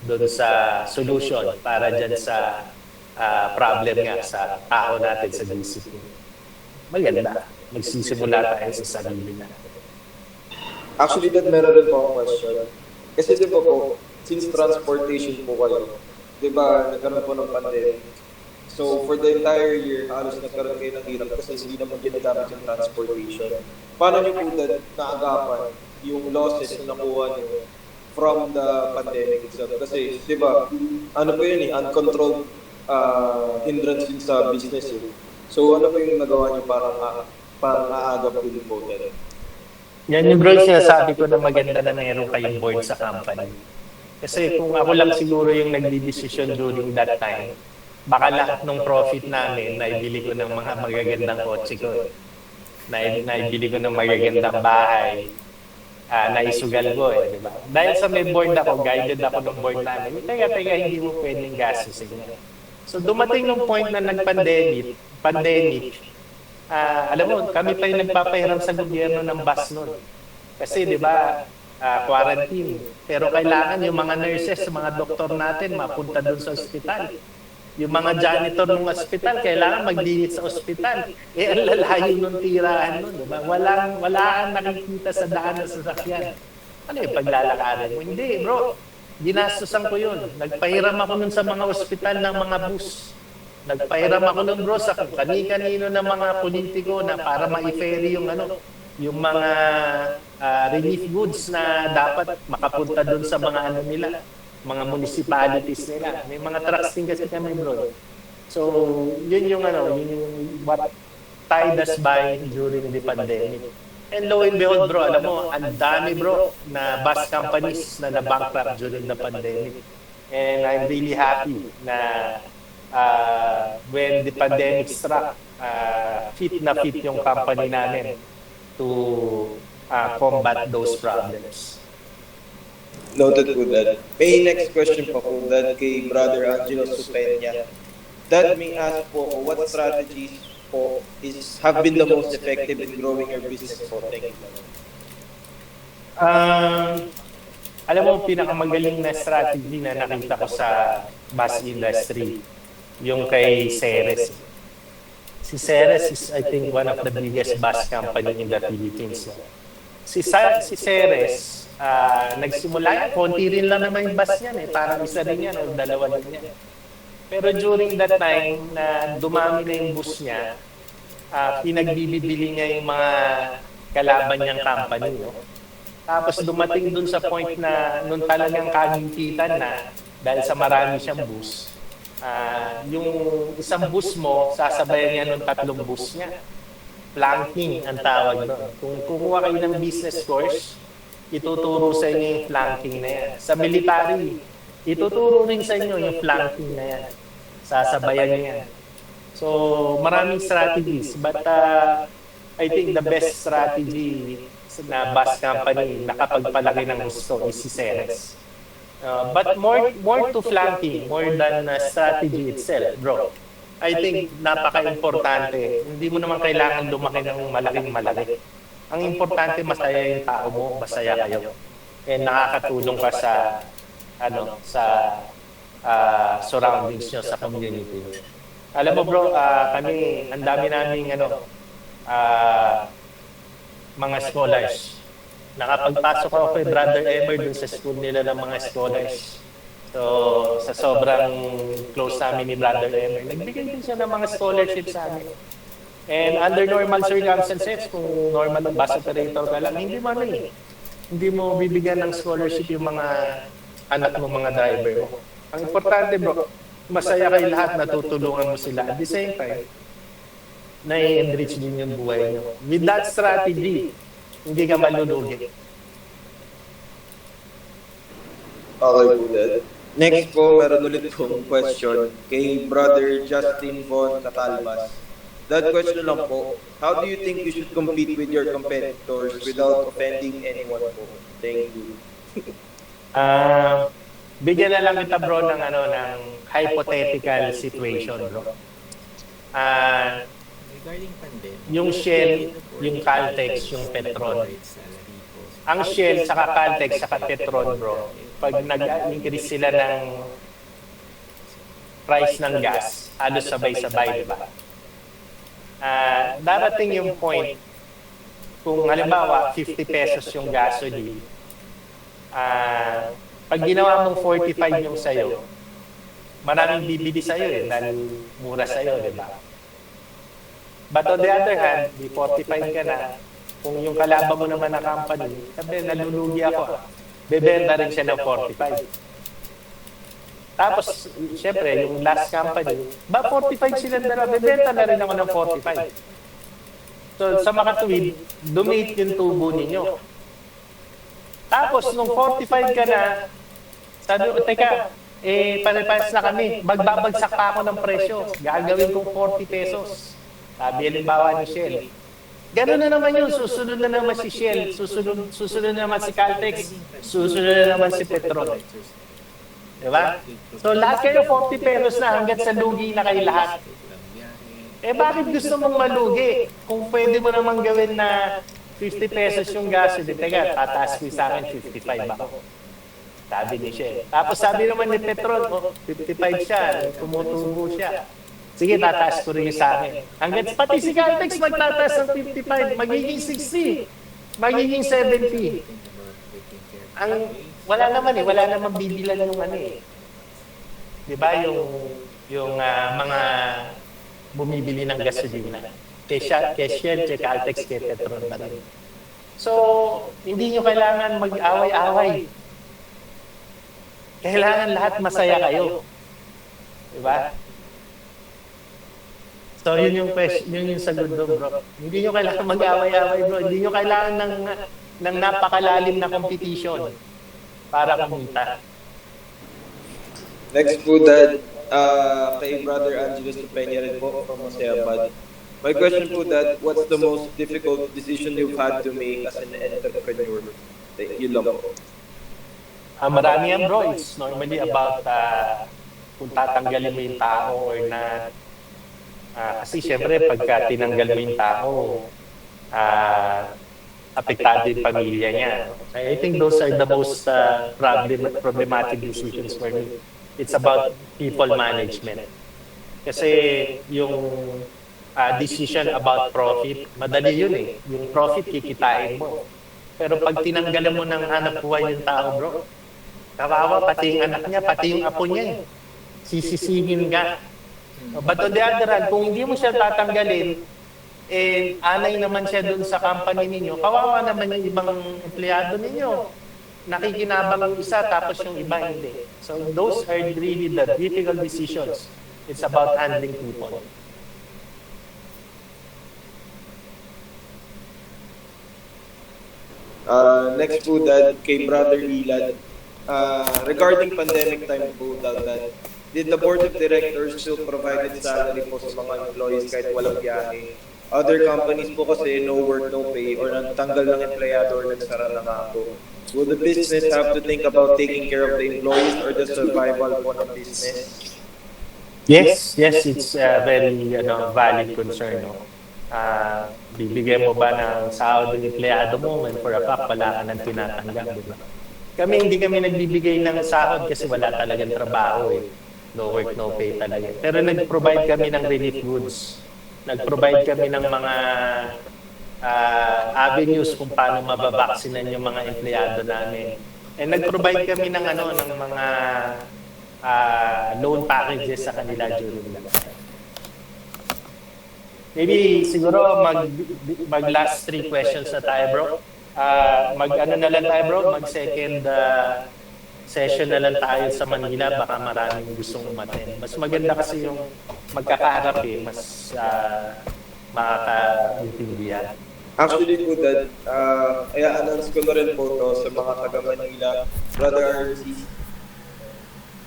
doon sa solution para dyan sa problem nga sa tao natin sa discipline. Maganda. Magsisimula tayo sa sarili natin. Actually, Dad, meron rin po akong question. Kasi di ba po, since transportation po kayo, di ba, nagkaroon po ng pandemic. So, for the entire year, halos nagkaroon kayo ng hirap kasi hindi naman ginagamit yung transportation. Paano niyo po naagapan yung losses na nakuha niyo from the pandemic itself? Kasi, di ba, ano po yun uncontrolled hindrance din sa business eh. So, ano po yung nagawa niyo parang aagap din po? Yan yung bro, sinasabi ko na maganda na meron kayong board sa company. Kasi kung ako lang siguro yung nagdi-decision during that time, baka lahat ng profit namin, naibili ko ng mga magagandang kotse ko. Naibili ko ng magagandang bahay. Naisugal ko di ba? Dahil sa may board ako, guided ako ng board namin, teka, hindi mo pwedeng gastusin. So dumating ng point na pandemic, alam mo, kami pa yung nagpapahiram sa gobyerno ng bus noon. Kasi di ba, quarantine. Pero kailangan yung mga nurses, mga doktor natin mapunta doon sa ospital. Yung mga janitor ng ospital, kailangan maglinis sa ospital. Ang lalayo nung tirahan nun, diba? Wala kang nakikita sa daan ng sasakyan. Ano yung paglalakarin mo? Hindi, bro. Ginastusan ko yun. Nagpahiram ako nun sa mga ospital ng mga bus. Nagpahiram ako nun, bro, sa kani-kanino ng mga politiko na para ma-ferry yung mga relief goods na dapat makapunta doon sa mga nila, mga municipalities nila. May mga trucks din kasi kami, bro. So, yun yung what tied us by during the pandemic. And lo and behold, bro, alam mo, ang dami, bro, na bus companies na na-bankrupt during the pandemic. And I'm really happy na when the pandemic struck, fit yung company namin to combat those problems. Noted po that. May next question pa po that kay Brother Angelo Supenya. That may ask po, what strategies po have been the most effective in growing your business po? Thank you. Alam mo, pinakamagaling na strategy na nakita ko sa bus industry, yung kay Ceres. Si Ceres is, I think, one of the biggest bus company in the Philippines. Si Ceres, nagsimula yan, konti rin lang naman yung bus yan eh. Parang isa rin yan o dalawa din yan. Pero during that time na dumami na yung bus niya, pinagbibili niya yung mga kalaban niyang company. No? Tapos dumating dun sa point na nung talagang kagipitan na dahil sa marami siyang bus, yung isang bus mo, sasabayan niya nung 3 bus niya. Flanking ang tawag doon. Kung kukuha kayo ng business course, ituturo sa inyo yung flanking na yan. Sa military, ituturo rin sa inyo yung flanking na yan. Sasabayan niya yan. So, maraming strategies. But I think the best strategy na bus company nakapagpalaki ng gusto is si Ceres. But more to flanking, more than strategy itself, bro. I think napaka-importante. Hindi mo naman kailangan lumaki ng malaki. Ang importante, masaya yung tao mo, masaya kayo. And nakakatulong ka sa surroundings nyo, sa community. Alam mo, bro, kami, ang dami naming mga scholars. Nakapagpasok ako kay Brother Emer dun sa school nila ng mga scholars. So, sa sobrang close namin ni Brother Emer, nagbigay din siya ng mga scholarships sa amin. And under normal circumstances, kung normal ng bus operator ka lang, hindi mo bibigyan ng scholarship yung mga anak mo, mga driver mo. Ang importante, bro, masaya kayo lahat, natutulungan mo sila. At the same time, na-enrich din yung buhay nyo. With that strategy, hindi ka malulugi. Okay po, Dad. Next po, meron ulit pong question kay Brother Justin Von Catalbas. That question lang po, how do you think you should compete with your competitors without offending anyone po? Thank you. Bigyan na lang kita, bro, ng hypothetical situation, bro. Regarding pandemic, Yung Shell, yung Caltex, yung Petron. Ang Shell, saka Caltex, saka Petron, bro, pag nag-increase sila ng price ng gas, halos sabay-sabay, di ba? Darating yung point, kung halimbawa 50 pesos yung gasoline, pag ginawa mong 45 yung sayo, maraming bibili sa'yo dahil mura sa'yo, di ba? But on the other hand, di 45 ka na, kung yung kalaban mo naman na company, sabi, nalulugi ako. bebenta rin siya ng 45. Tapos, syempre, yung last company, 45 silang dalawa, bebenta na rin ako ng 45. So, sa makatuwid, donate yung tubo ninyo. Tapos, nung 45 ka na, sabi ko, teka, pare-pares na kami, magbabagsak pa ako ng presyo, gagawin kong 40 pesos. Sabi, halimbawa ni Shell. Gano'n na naman yun, susunod na naman si Shell, susunod na naman si Caltex, susunod na naman si Petron. Diba? So lahat kayo 40 pesos na hanggat sa lugi na kayo lahat. Bakit gusto mong malugi? Kung pwede mo namang gawin na 50 pesos yung gasoline, teka, tataas ko sa akin 55 ako. Sabi ni Shell. Tapos sabi naman ni Petron, 55 siya, tumutubo siya. Sige, tataas ko rin yung sa akin. Hanggat pati si Caltex magtataas ng 55, magiging 60, magiging 70. Wala naman bibilan yung ano eh. 'Di ba yung mga bumibili ng gasolina. Kay Shell, kay Caltex, kay Petron pa rin. So, hindi nyo kailangan mag-away-away. Kailangan lahat masaya kayo. 'Di ba? So, yun yung sagot doon, bro. Hindi nyo kailangan mag-away-away, bro. Hindi nyo kailangan ng napakalalim na competition para kumita. Next po, Dad, kay Brother Angelo Stupenya rin po from Masayabad. My question po, Dad, what's the most difficult decision you've had to make as an entrepreneur? Yun lang po. Marami yan, bro. It's normally about kung tatanggalin mo yung tao or not. Kasi syempre, pagka tinanggal mo yung tao, apektado yung pamilya niya. I think those are the most problematic decisions for me. It's about people management. Kasi yung decision about profit, madali yun eh. Yung profit, kikitain mo. Pero pag tinanggalan mo ng hanap buhay yung tao, bro, kawawa, pati yung anak niya, pati yung apo niya. Sisisingin ka. But on the other hand, kung hindi mo siya tatanggalin, anay naman siya dun sa company ninyo, kawawa naman yung ibang empleyado ninyo. Nakikinabang yung isa, tapos yung iba hindi. So those are really the difficult decisions. It's about handling people. Next po, Dad, kay Brother Elad. Regarding pandemic time po, Dad, did the board of directors still provided salary po sa mga employees kahit walang biyahe? Other companies po kasi no work, no pay, or nagtanggal ng empleyado or nagsara na nga po. Will the business have to think about taking care of the employees or the survival po ng business? Yes, it's a very valid concern. No? Bibigyan mo ba ng sahod ng empleyado mo when for a fact wala ka nang tinatanggap, di ba? Hindi kami nagbibigay ng sahod kasi wala talagang trabaho eh. No work, no pay talaga. Pero nag-provide kami ng relief goods. Nag-provide kami ng mga avenues kung paano mababaksinan yung mga empleyado namin. And nag-provide kami ng mga loan packages sa kanila during that time. Maybe siguro mag last 3 questions na tayo, bro. Mag-second session na lang tayo sa Manila, baka maraming gustong umattend. Mas maganda kasi yung magkakaharap mas makakaintindihan. Actually po, Dad, i-announce ko na rin po to sa mga taga-Manila, Brother RC.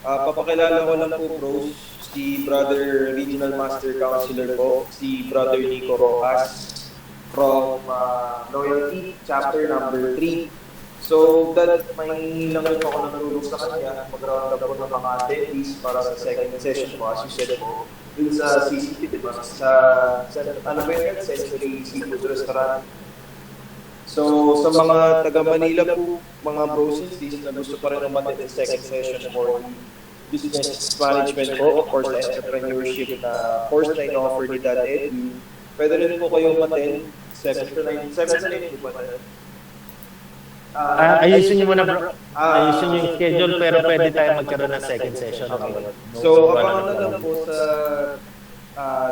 Papakilala ko lang po, bros, si Brother Regional Master Counselor po, si Brother Nico Rojas from Loyalty, Chapter number 3. So, Dad, may lang rin ako natulog sa kanya, mag-round up po ng mga attendees para sa second session po, as you said po, dun sa CCT, diba? Ano ba yun? Century Seafood Restaurant. So, sa mga taga-Manila po, mga bros and sis na gusto pa rin naman din second session for business management po, of course, entrepreneurship na course na in-offer ni Dad Edu. Pwede rin po kayo umattend 7 to 9, 7 to 9 po ba? Ayusin niyo muna, bro. Ayusin niyo yung schedule, pero pwede tayo magkaroon ng second session. Okay. So, abangan na lang po sa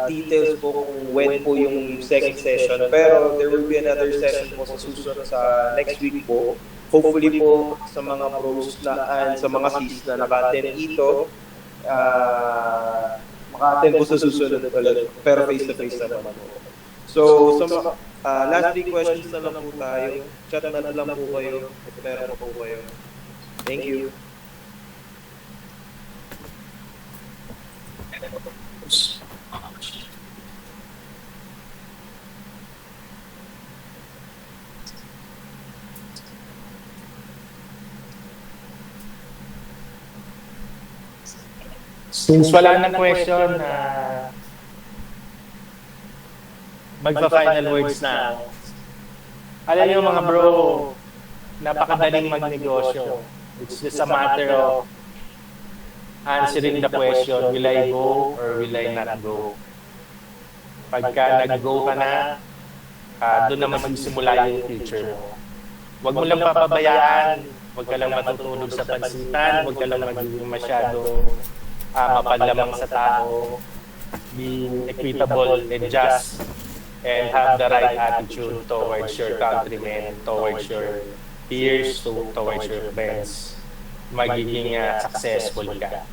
details po kung when po yung second session. Pero there will be another session po sa susunod sa next week po. hopefully po sa mga pros na and sa mga sis na naka-attend dito, maka-attend po sa susunod ulit, pero face-to-face na naman po. So, last 3 questions na lang po tayo. Chat na lang po kayo. Meron po kayo. Thank you. Since wala na question, magpa-final words na. Alam niyo mga bro, napakadaling magnegosyo. It's just a matter of answering the question, will I go or will I not go? Pagka nag-go ka na, doon naman magsimula yung future mo. Huwag mo lang papabayaan, huwag ka lang matutulog sa pansitan, huwag ka lang magiging masyado mapanlamang sa tao, be equitable and just, and have the right attitude towards your countrymen, towards your peers, towards your friends. Magiging successful ka.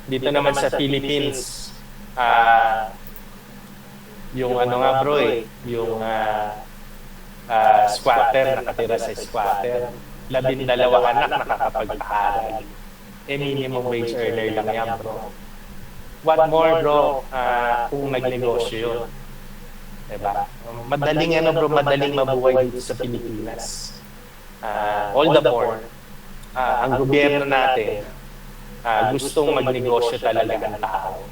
Dito naman sa Philippines, yung ano nga bro yung squatter, nakatira sa squatter, 12 anak nakakapag-aaral. Minimum wage earner lang yan bro. What more bro, kung nagnegosyo yun. Diba? Madaling mabuhay dito sa Pilipinas. All the more, ang gobyerno natin, gustong magnegosyo talaga ang tao.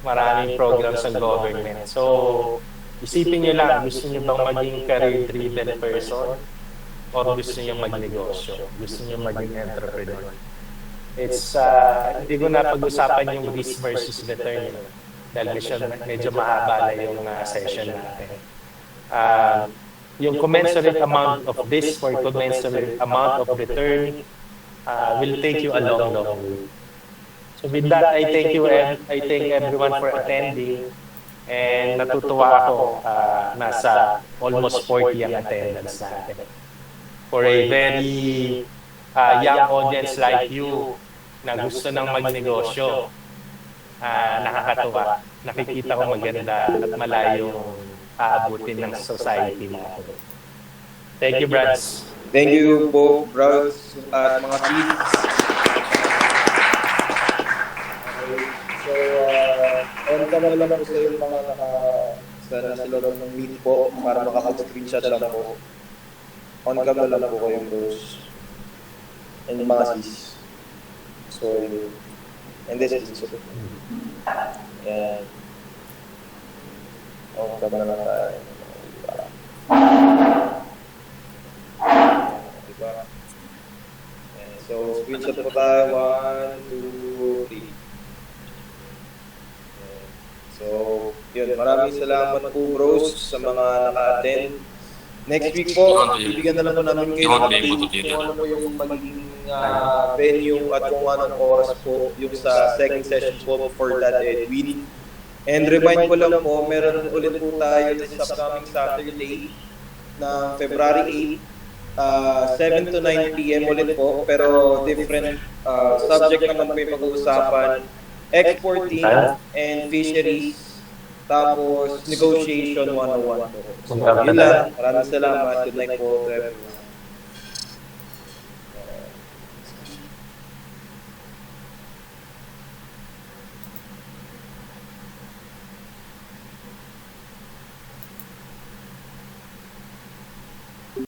Maraming programs sa government. So, isipin nyo lang, gusto nyo bang maging career-driven person? Or gusto nyo magnegosyo? Gusto nyo maging entrepreneur? It's, hindi ko na pag-usapan yung risk versus return. Dahil medyo mahaba na yung session natin. Yung commensurate amount of risk or commensurate amount of return will take you a long way. So with that, I thank everyone for attending, and natutuwa ako nasa almost 40 ang attendance natin. For a very young audience like you na gusto ng magnegosyo, nakakatuwa. Nakikita ko maganda at malayong aabutin ng society natin. Thank you, Brads. Thank you po, Brads, at mga kids. So, on cam lang po sa yung mga nasa loob ng meet po para makapag-screenshot lang po. On cam lang po kayong bros. And yung mga sis. So, and this is it. Yan. On cam lang tayo. Diba? And so, screenshot po tayo. 1, 2, 3. So, yun. Maraming salamat po bros sa mga naka-attend. Next week po, bibigyan na lang po namin kayo ng update kung ano po yung magiging venue at kung anong oras po yung sa second session po for that Edwin. And remind ko lang po, meron ulit po tayo this upcoming Saturday na February 8, 7 to 9 p.m. ulit po, pero different subject naman po yung pag-uusapan. Exporting and fisheries, tapos negotiation 101 po. So, yun lang. Maraming salamat. Good night po to everyone.